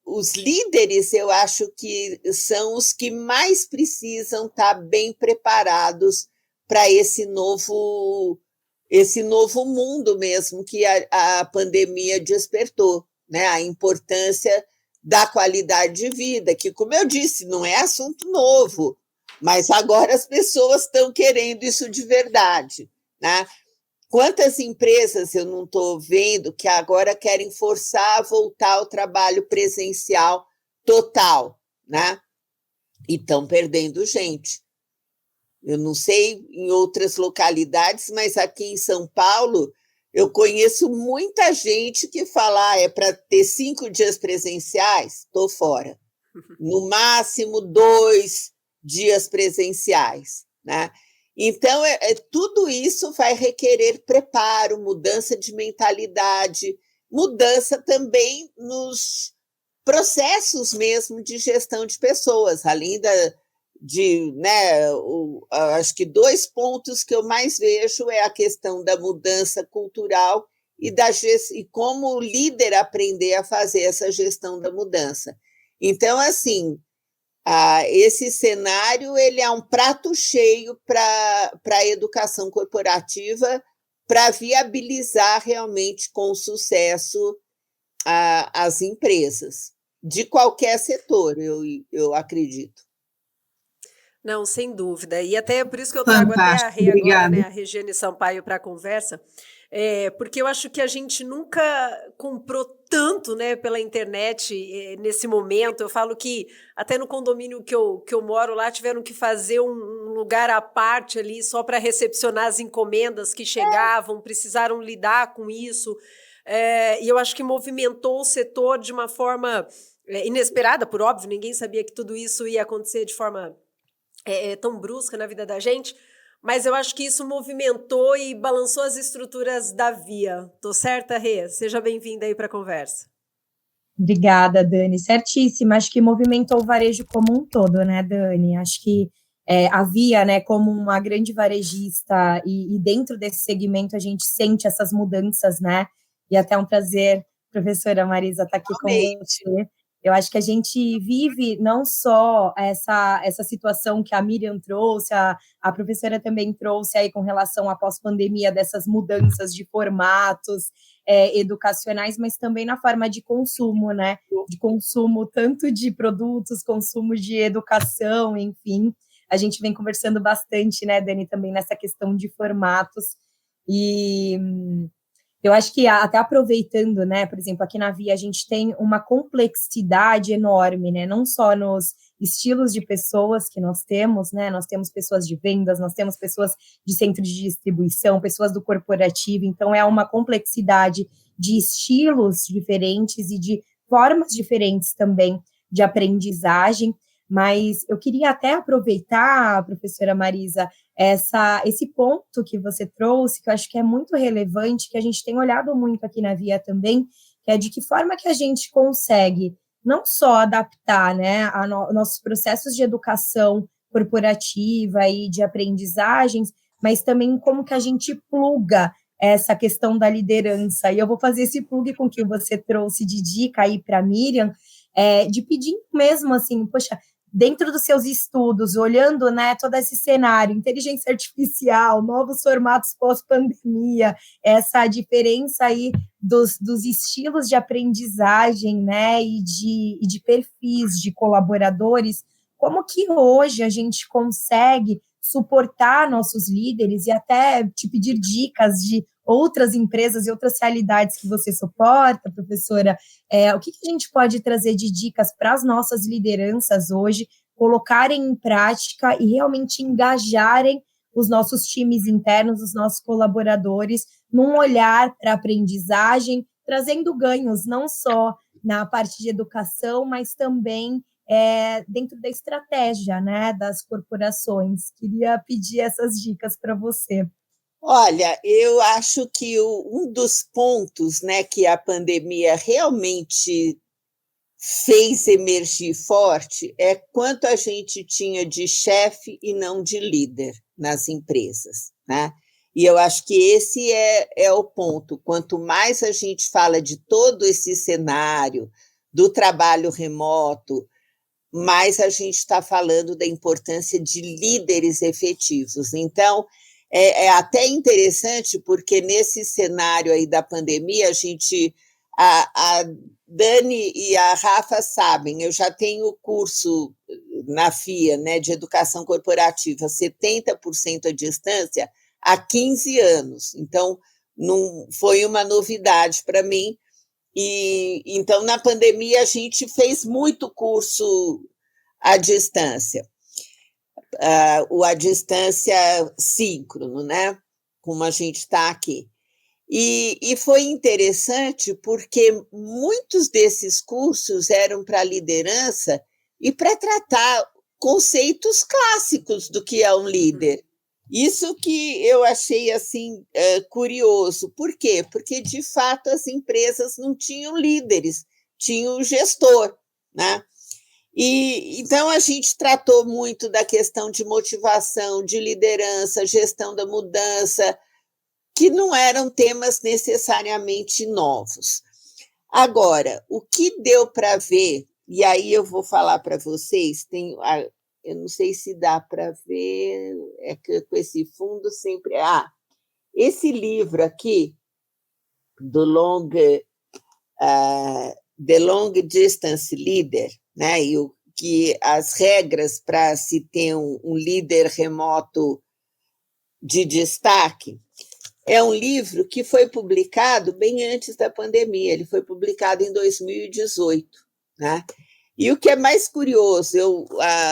os líderes, eu acho que são os que mais precisam estar bem preparados para esse novo mundo mesmo que a pandemia despertou, né? A importância da qualidade de vida, que, como eu disse, não é assunto novo, mas agora as pessoas estão querendo isso de verdade, né? Quantas empresas eu não estou vendo que agora querem forçar a voltar ao trabalho presencial total, né? E estão perdendo gente. Eu não sei em outras localidades, mas aqui em São Paulo eu conheço muita gente que fala: é para ter 5 dias presenciais? Estou fora. No máximo 2 dias presenciais, né? Então, tudo isso vai requerer preparo, mudança de mentalidade, mudança também nos processos mesmo de gestão de pessoas, além né, acho que 2 pontos que eu mais vejo é a questão da mudança cultural e como o líder aprender a fazer essa gestão da mudança. Então, assim, esse cenário ele é um prato cheio para a educação corporativa, para viabilizar realmente com sucesso as empresas, de qualquer setor, eu acredito. Não, sem dúvida. E até por isso que eu trago até a Rê agora, né, a Regiane Sampaio, para a conversa, porque eu acho que a gente nunca comprou tanto, né, pela internet nesse momento. Eu falo que até no condomínio que eu moro lá tiveram que fazer um lugar à parte ali só para recepcionar as encomendas que chegavam, precisaram lidar com isso. E eu acho que movimentou o setor de uma forma inesperada, por óbvio, ninguém sabia que tudo isso ia acontecer de forma tão brusca na vida da gente, mas eu acho que isso movimentou e balançou as estruturas da Via. Tô certa, Rê? Seja bem-vinda aí para a conversa. Obrigada, Dani. Certíssima. Acho que movimentou o varejo como um todo, né, Dani? Acho que a Via, né, como uma grande varejista e dentro desse segmento a gente sente essas mudanças, né? E até um prazer, professora Marisa, estar aqui com você. Eu acho que a gente vive não só essa situação que a Miriam trouxe, a professora também trouxe aí com relação à pós-pandemia, dessas mudanças de formatos educacionais, mas também na forma de consumo, né? De consumo tanto de produtos, consumo de educação, enfim. A gente vem conversando bastante, né, Dani, também nessa questão de formatos. E eu acho que até aproveitando, né, por exemplo, aqui na Via a gente tem uma complexidade enorme, né, não só nos estilos de pessoas que nós temos, né, nós temos pessoas de vendas, nós temos pessoas de centro de distribuição, pessoas do corporativo, então é uma complexidade de estilos diferentes e de formas diferentes também de aprendizagem, mas eu queria até aproveitar, professora Marisa, esse ponto que você trouxe, que eu acho que é muito relevante, que a gente tem olhado muito aqui na Via também, que é de que forma que a gente consegue não só adaptar, né, nossos processos de educação corporativa e de aprendizagens, mas também como que a gente pluga essa questão da liderança. E eu vou fazer esse plug com que você trouxe de dica aí para a Miriam, de pedir mesmo assim, poxa, dentro dos seus estudos, olhando, né, todo esse cenário, inteligência artificial, novos formatos pós-pandemia, essa diferença aí dos estilos de aprendizagem, né, e de perfis de colaboradores, como que hoje a gente consegue suportar nossos líderes e até te pedir dicas de outras empresas e outras realidades que você suporta, professora, o que a gente pode trazer de dicas para as nossas lideranças hoje, colocarem em prática e realmente engajarem os nossos times internos, os nossos colaboradores, num olhar para a aprendizagem, trazendo ganhos não só na parte de educação, mas também dentro da estratégia, né, das corporações. Queria pedir essas dicas para você. Olha, eu acho que um dos pontos, né, que a pandemia realmente fez emergir forte é quanto a gente tinha de chefe e não de líder nas empresas, né? E eu acho que esse é o ponto. Quanto mais a gente fala de todo esse cenário do trabalho remoto, mais a gente está falando da importância de líderes efetivos. Então, é até interessante, porque nesse cenário aí da pandemia, a Dani e a Rafa sabem, eu já tenho curso na FIA, né, de educação corporativa, 70% à distância, há 15 anos. Então, não foi uma novidade para mim. E então, na pandemia, a gente fez muito curso à distância. O à distância síncrono, né? Como a gente está aqui. E foi interessante porque muitos desses cursos eram para liderança e para tratar conceitos clássicos do que é um líder. Isso que eu achei assim curioso. Por quê? Porque, de fato, as empresas não tinham líderes, tinham o gestor, né? E então a gente tratou muito da questão de motivação, de liderança, gestão da mudança, que não eram temas necessariamente novos. Agora, o que deu para ver, e aí eu vou falar para vocês, eu não sei se dá para ver, é que com esse fundo sempre... esse livro aqui, The Long Distance Leader, né? E que as regras para se ter um líder remoto de destaque, é um livro que foi publicado bem antes da pandemia, ele foi publicado em 2018, né? E o que é mais curioso,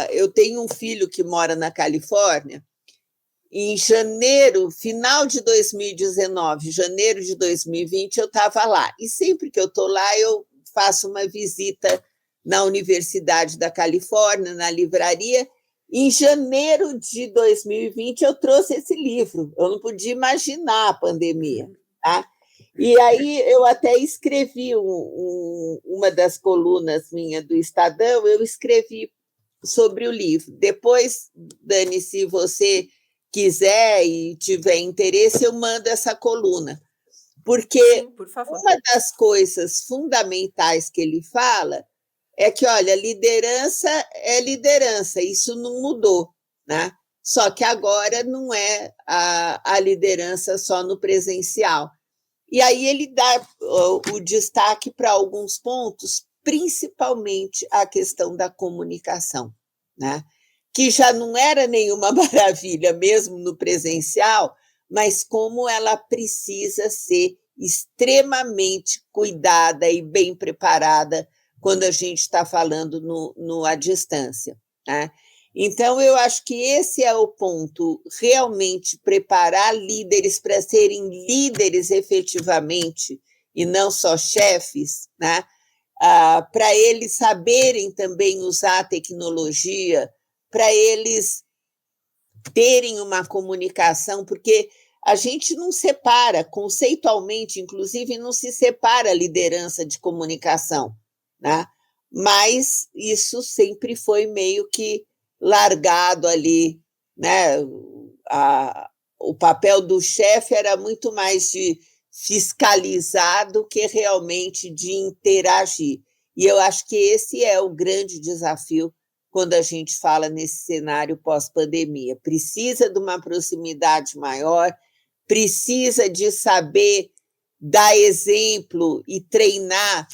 eu tenho um filho que mora na Califórnia. Em janeiro, final de 2019, janeiro de 2020, eu estava lá. E sempre que eu estou lá, eu faço uma visita na Universidade da Califórnia, na livraria. Em janeiro de 2020, eu trouxe esse livro. Eu não podia imaginar a pandemia, tá? E aí eu até escrevi uma das colunas minha do Estadão, eu escrevi sobre o livro. Depois, Dani, se você quiser e tiver interesse, eu mando essa coluna. Porque sim, por favor. Uma das coisas fundamentais que ele fala é que, olha, liderança é liderança, isso não mudou, né? Só que agora não é a liderança só no presencial. E aí ele dá o destaque para alguns pontos, principalmente a questão da comunicação, né? Que já não era nenhuma maravilha mesmo no presencial, mas como ela precisa ser extremamente cuidada e bem preparada quando a gente está falando no à distância, né? Então, eu acho que esse é o ponto, realmente preparar líderes para serem líderes efetivamente e não só chefes, né? Para eles saberem também usar a tecnologia, para eles terem uma comunicação, porque a gente não separa, conceitualmente, inclusive, não se separa a liderança de comunicação, né? Mas isso sempre foi meio que largado ali, né? O papel do chefe era muito mais de fiscalizar do que realmente de interagir. E eu acho que esse é o grande desafio quando a gente fala nesse cenário pós-pandemia. Precisa de uma proximidade maior, precisa de saber dar exemplo e treinar,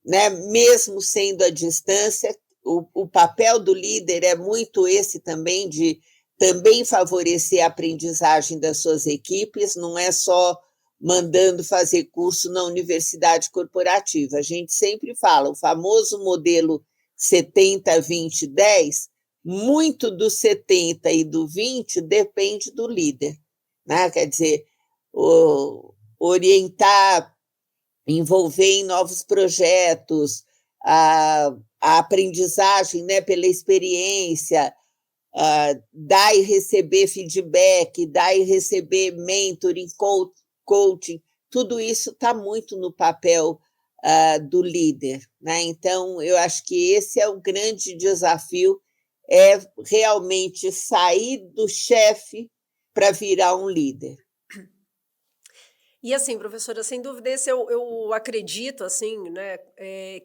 né, mesmo sendo à distância. O papel do líder é muito esse também, de também favorecer a aprendizagem das suas equipes, não é só mandando fazer curso na universidade corporativa. A gente sempre fala, o famoso modelo 70, 20, 10, muito do 70 e do 20 depende do líder, né? Quer dizer, orientar, envolver em novos projetos, a aprendizagem, né, pela experiência, dar e receber feedback, dar e receber mentoring, coaching, tudo isso está muito no papel do líder, né? Então, eu acho que esse é o grande desafio, é realmente sair do chefe para virar um líder. E assim, professora, sem dúvida, esse eu acredito assim, né,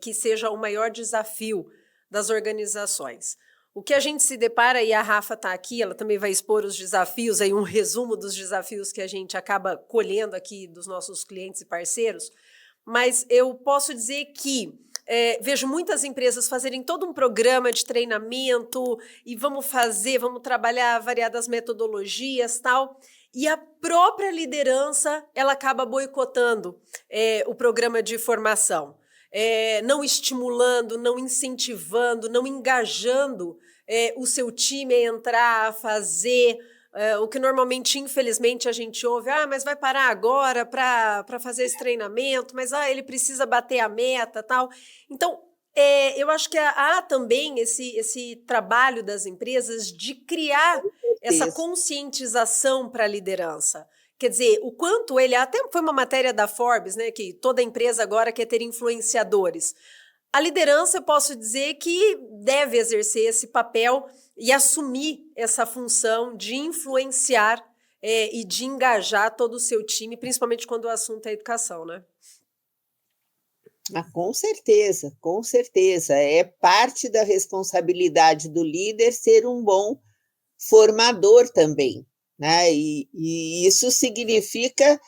que seja o maior desafio das organizações. O que a gente se depara, e a Rafa está aqui, ela também vai expor os desafios, aí um resumo dos desafios que a gente acaba colhendo aqui dos nossos clientes e parceiros, mas eu posso dizer que vejo muitas empresas fazerem todo um programa de treinamento e vamos trabalhar variadas metodologias, tal, e a própria liderança ela acaba boicotando o programa de formação, não estimulando, não incentivando, não engajando o seu time a entrar, a fazer, o que normalmente, infelizmente, a gente ouve, mas vai parar agora para fazer esse treinamento, mas ele precisa bater a meta, tal. Então, eu acho que há também esse trabalho das empresas de criar essa conscientização para a liderança. Quer dizer, o quanto ele... Até foi uma matéria da Forbes, né, que toda empresa agora quer ter influenciadores. A liderança, eu posso dizer que deve exercer esse papel e assumir essa função de influenciar e de engajar todo o seu time, principalmente quando o assunto é educação, né? Com certeza, com certeza. É parte da responsabilidade do líder ser um bom formador também, né? E isso significa,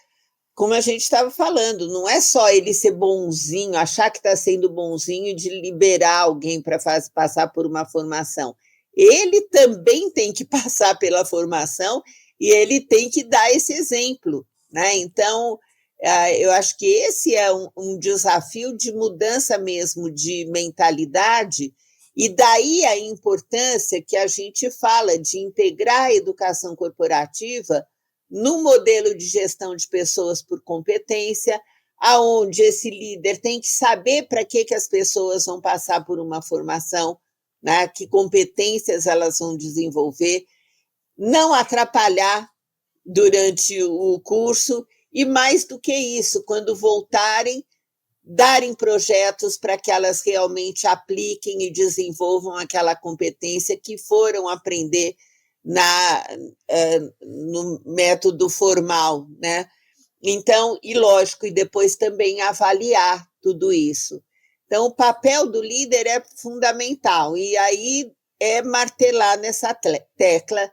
como a gente estava falando, não é só ele ser bonzinho, achar que está sendo bonzinho de liberar alguém para passar por uma formação. Ele também tem que passar pela formação e ele tem que dar esse exemplo, né? Então, eu acho que esse é um desafio de mudança mesmo de mentalidade, e daí a importância que a gente fala de integrar a educação corporativa no modelo de gestão de pessoas por competência, aonde esse líder tem que saber para que as pessoas vão passar por uma formação, né, que competências elas vão desenvolver, não atrapalhar durante o curso e, mais do que isso, quando voltarem, darem projetos para que elas realmente apliquem e desenvolvam aquela competência que foram aprender no método formal, né? Então, e lógico, e depois também avaliar tudo isso. Então, o papel do líder é fundamental, e aí é martelar nessa tecla,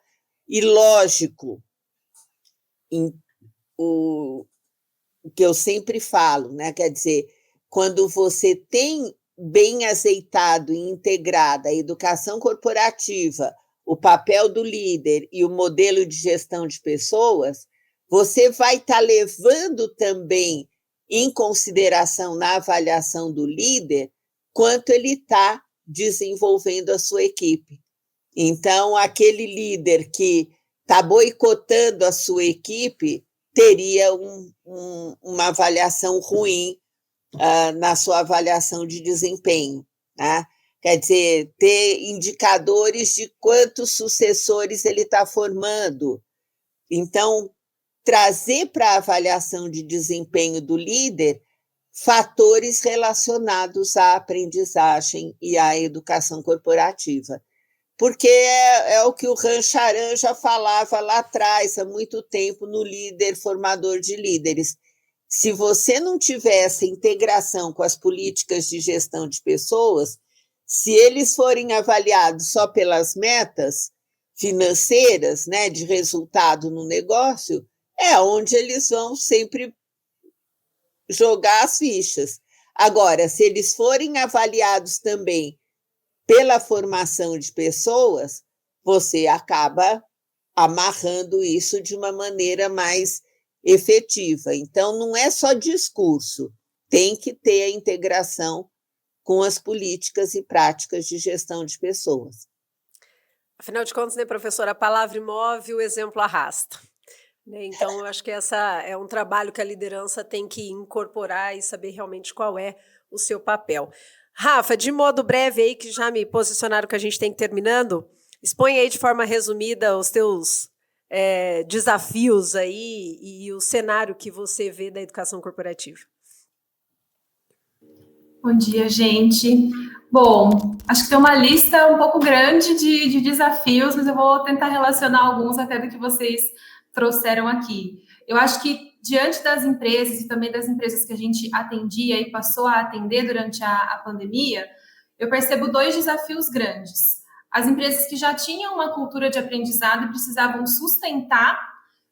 e lógico, o que eu sempre falo, né? Quer dizer, quando você tem bem azeitado e integrada a educação corporativa, o papel do líder e o modelo de gestão de pessoas, você vai estar levando também em consideração na avaliação do líder quanto ele está desenvolvendo a sua equipe. Então, aquele líder que está boicotando a sua equipe teria uma avaliação ruim na sua avaliação de desempenho, né? Quer dizer, ter indicadores de quantos sucessores ele está formando. Então, trazer para a avaliação de desempenho do líder fatores relacionados à aprendizagem e à educação corporativa. Porque é o que o Rancharan já falava lá atrás, há muito tempo, no líder formador de líderes. Se você não tiver essa integração com as políticas de gestão de pessoas, se eles forem avaliados só pelas metas financeiras, né, de resultado no negócio, é onde eles vão sempre jogar as fichas. Agora, se eles forem avaliados também pela formação de pessoas, você acaba amarrando isso de uma maneira mais efetiva. Então, não é só discurso, tem que ter a integração com as políticas e práticas de gestão de pessoas. Afinal de contas, né, professora, a palavra move, o exemplo arrasta. Então, eu acho que essa é um trabalho que a liderança tem que incorporar e saber realmente qual é o seu papel. Rafa, de modo breve aí, que já me posicionaram que a gente tem que ir terminando, expõe aí de forma resumida os teus desafios aí e o cenário que você vê da educação corporativa. Bom dia, gente. Bom, acho que tem uma lista um pouco grande de desafios, mas eu vou tentar relacionar alguns até do que vocês trouxeram aqui. Eu acho que, diante das empresas e também das empresas que a gente atendia e passou a atender durante a pandemia, eu percebo 2 desafios grandes. As empresas que já tinham uma cultura de aprendizado e precisavam sustentar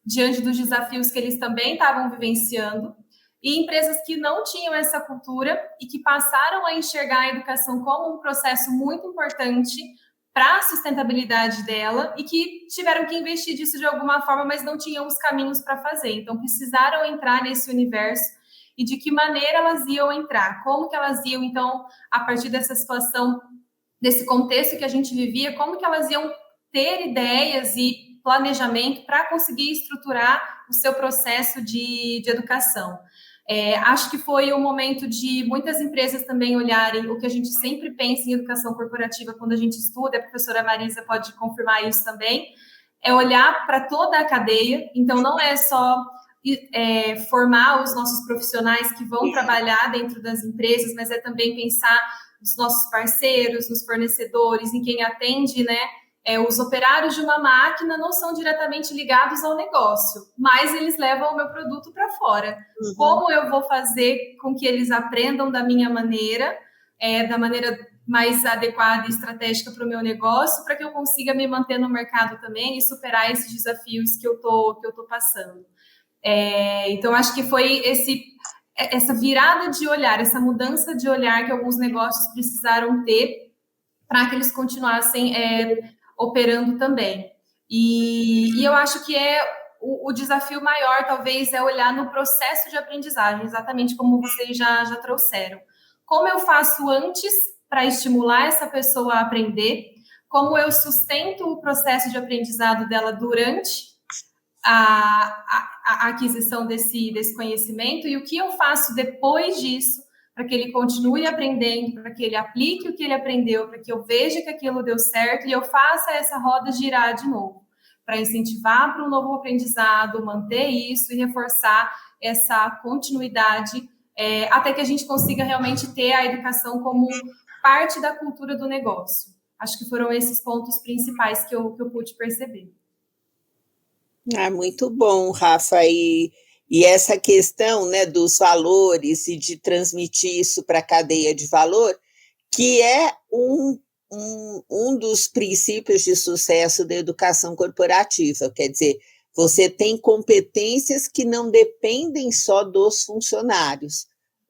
diante dos desafios que eles também estavam vivenciando, e empresas que não tinham essa cultura e que passaram a enxergar a educação como um processo muito importante para a sustentabilidade dela e que tiveram que investir disso de alguma forma, mas não tinham os caminhos para fazer. Então, precisaram entrar nesse universo e de que maneira elas iam entrar, como que elas iam, então, a partir dessa situação, desse contexto que a gente vivia, como que elas iam ter ideias e planejamento para conseguir estruturar o seu processo de educação. Acho que foi um momento de muitas empresas também olharem o que a gente sempre pensa em educação corporativa quando a gente estuda, a professora Marisa pode confirmar isso também, é olhar para toda a cadeia, então não é só formar os nossos profissionais que vão trabalhar dentro das empresas, mas é também pensar nos nossos parceiros, nos fornecedores, em quem atende, né? Os operários de uma máquina não são diretamente ligados ao negócio, mas eles levam o meu produto para fora. Uhum. Como eu vou fazer com que eles aprendam da minha maneira, da maneira mais adequada e estratégica para o meu negócio, para que eu consiga me manter no mercado também e superar esses desafios que eu tô passando. Então, acho que foi essa virada de olhar, essa mudança de olhar que alguns negócios precisaram ter para que eles continuassem operando também. E eu acho que o desafio maior, talvez, é olhar no processo de aprendizagem, exatamente como vocês já trouxeram. Como eu faço antes para estimular essa pessoa a aprender? Como eu sustento o processo de aprendizado dela durante a aquisição desse conhecimento? E o que eu faço depois disso para que ele continue aprendendo, para que ele aplique o que ele aprendeu, para que eu veja que aquilo deu certo e eu faça essa roda girar de novo, para incentivar para um novo aprendizado, manter isso e reforçar essa continuidade, até que a gente consiga realmente ter a educação como parte da cultura do negócio. Acho que foram esses pontos principais que eu pude perceber. Muito bom, Rafa, e essa questão, né, dos valores e de transmitir isso para a cadeia de valor, que é um dos princípios de sucesso da educação corporativa. Quer dizer, você tem competências que não dependem só dos funcionários,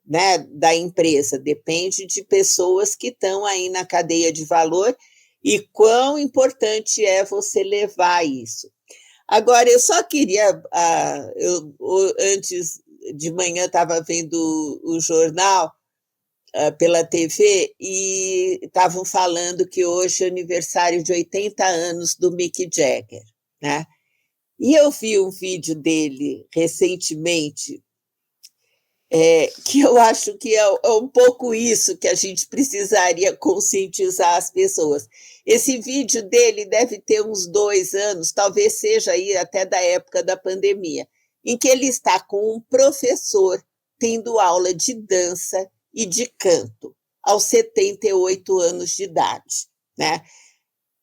né, da empresa, depende de pessoas que estão aí na cadeia de valor e quão importante é você levar isso. Agora, eu só queria, antes de manhã estava vendo o jornal pela TV e estavam falando que hoje é aniversário de 80 anos do Mick Jagger, né? E eu vi um vídeo dele recentemente, que eu acho que é um pouco isso que a gente precisaria conscientizar as pessoas. Esse vídeo dele deve ter uns 2 anos, talvez seja aí até da época da pandemia, em que ele está com um professor tendo aula de dança e de canto, aos 78 anos de idade, né?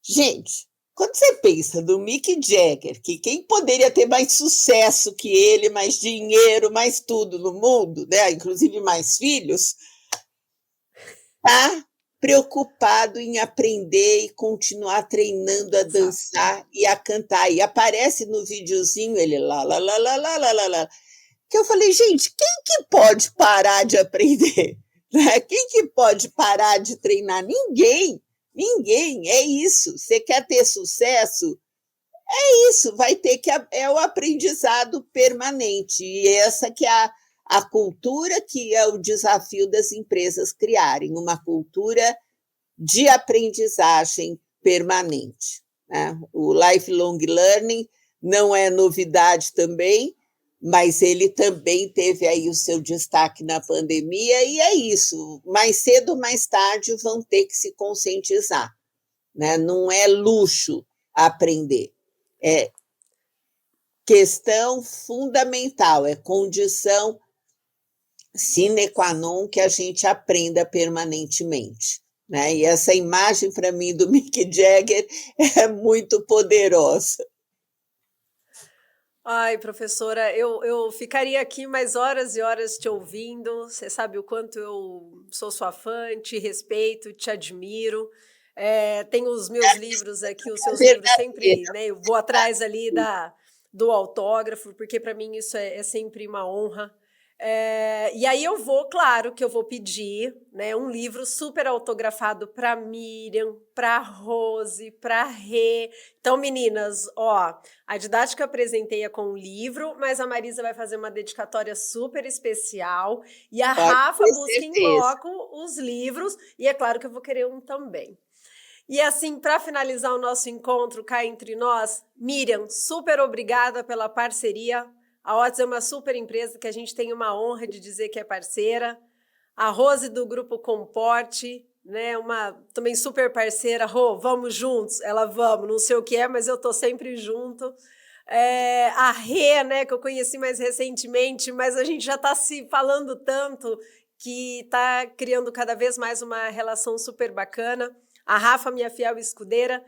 Gente, quando você pensa no Mick Jagger, que quem poderia ter mais sucesso que ele, mais dinheiro, mais tudo no mundo, né? Inclusive mais filhos, tá preocupado em aprender e continuar treinando a dançar e a cantar. E aparece no videozinho ele lá, que eu falei, gente, quem que pode parar de aprender? Quem que pode parar de treinar? Ninguém. Ninguém, é isso. Você quer ter sucesso? É isso, vai ter que... É o aprendizado permanente. E essa que é a cultura que é o desafio das empresas criarem, uma cultura de aprendizagem permanente, né? O lifelong learning não é novidade também, mas ele também teve aí o seu destaque na pandemia, e é isso, mais cedo ou mais tarde vão ter que se conscientizar, né? Não é luxo aprender, é questão fundamental, é condição sine qua non que a gente aprenda permanentemente, né? E essa imagem, para mim, do Mick Jagger é muito poderosa. Ai, professora, eu ficaria aqui mais horas e horas te ouvindo. Você sabe o quanto eu sou sua fã, te respeito, te admiro. Tenho os meus livros aqui, os seus livros sempre, né? Eu vou atrás ali do autógrafo, porque para mim isso é sempre uma honra. E aí eu vou, claro, que eu vou pedir, né, um livro super autografado para Miriam, para Rose, para Rê. Então, meninas, ó, a didática eu apresentei com um livro, mas a Marisa vai fazer uma dedicatória super especial e a Rafa busca em bloco os livros e é claro que eu vou querer um também. E assim, para finalizar o nosso encontro cá entre nós, Miriam, super obrigada pela parceria. A Otis é uma super empresa que a gente tem uma honra de dizer que é parceira. A Rose do Grupo Comporte, né, uma também super parceira. Rô, vamos juntos? Ela, vamos, não sei o que é, mas eu estou sempre junto. A Rê, né, que eu conheci mais recentemente, mas a gente já está se falando tanto que está criando cada vez mais uma relação super bacana. A Rafa, minha fiel escudeira.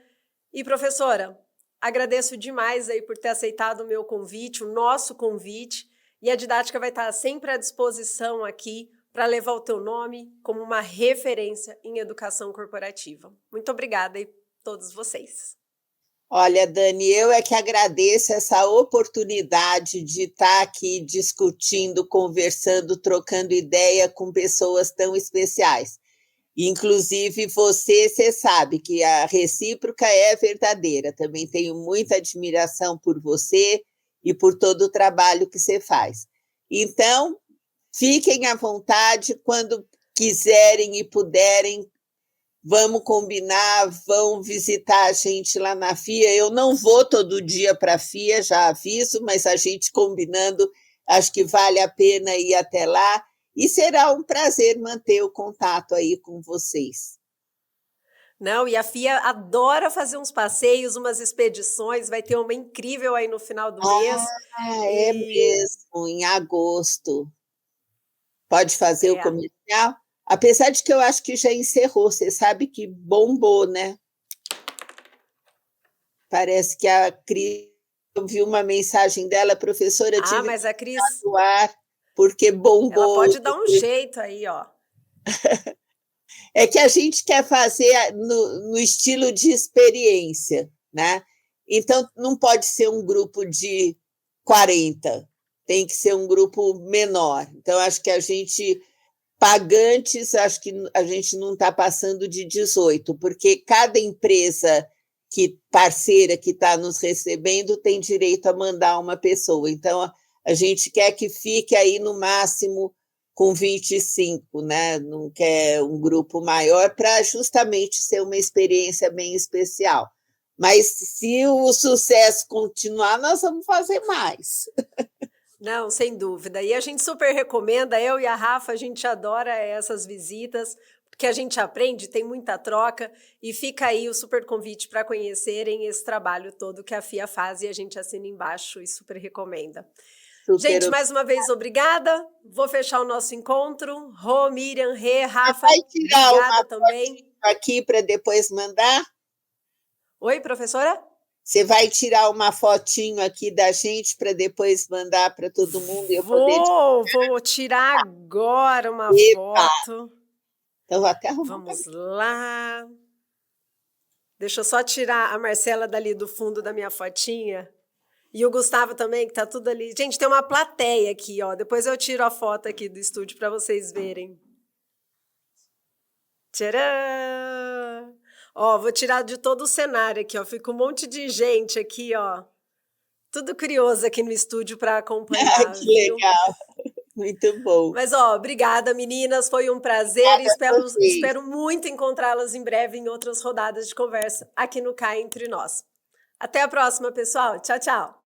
E, professora, agradeço demais aí por ter aceitado o meu convite, o nosso convite, e a didática vai estar sempre à disposição aqui para levar o teu nome como uma referência em educação corporativa. Muito obrigada a todos vocês. Olha, Dani, eu é que agradeço essa oportunidade de estar aqui discutindo, conversando, trocando ideia com pessoas tão especiais. Inclusive, você sabe que a recíproca é verdadeira. Também tenho muita admiração por você e por todo o trabalho que você faz. Então, fiquem à vontade, quando quiserem e puderem, vamos combinar, vão visitar a gente lá na FIA. Eu não vou todo dia para a FIA, já aviso, mas a gente combinando, acho que vale a pena ir até lá. E será um prazer manter o contato aí com vocês. Não, e a FIA adora fazer uns passeios, umas expedições, vai ter uma incrível aí no final do mês. É mesmo, em agosto. Pode fazer o comercial? Apesar de que eu acho que já encerrou, você sabe que bombou, né? Parece que a Cris, eu vi uma mensagem dela, professora, tive mas a Cris... no ar, porque bombou. Ela pode dar um jeito aí, ó. É que a gente quer fazer no estilo de experiência, né? Então, não pode ser um grupo de 40, tem que ser um grupo menor. Então, acho que a gente, pagantes, acho que a gente não está passando de 18, porque cada empresa parceira que está nos recebendo tem direito a mandar uma pessoa. Então, a gente quer que fique aí no máximo com 25, né? Não quer um grupo maior para justamente ser uma experiência bem especial. Mas se o sucesso continuar, nós vamos fazer mais. Não, sem dúvida. E a gente super recomenda, eu e a Rafa, a gente adora essas visitas, porque a gente aprende, tem muita troca, e fica aí o super convite para conhecerem esse trabalho todo que a FIA faz e a gente assina embaixo e super recomenda. Gente, mais uma vez, obrigada. Vou fechar o nosso encontro. Rô, Miriam, Rê, Rafa, vai tirar obrigada também. Aqui para depois mandar? Oi, professora? Você vai tirar uma fotinho aqui da gente para depois mandar para todo mundo? Vou tirar agora uma foto. Então, vou até arrumar. Vamos lá. Deixa eu só tirar a Marcela dali do fundo da minha fotinha. E o Gustavo também, que tá tudo ali. Gente, tem uma plateia aqui, ó. Depois eu tiro a foto aqui do estúdio para vocês verem. Tcharam! Ó, vou tirar de todo o cenário aqui, ó. Fica um monte de gente aqui, ó. Tudo curioso aqui no estúdio para acompanhar. Que legal. Muito bom. Mas, ó, obrigada, meninas. Foi um prazer. Espero muito encontrá-las em breve em outras rodadas de conversa aqui no Cá Entre Nós. Até a próxima, pessoal. Tchau, tchau.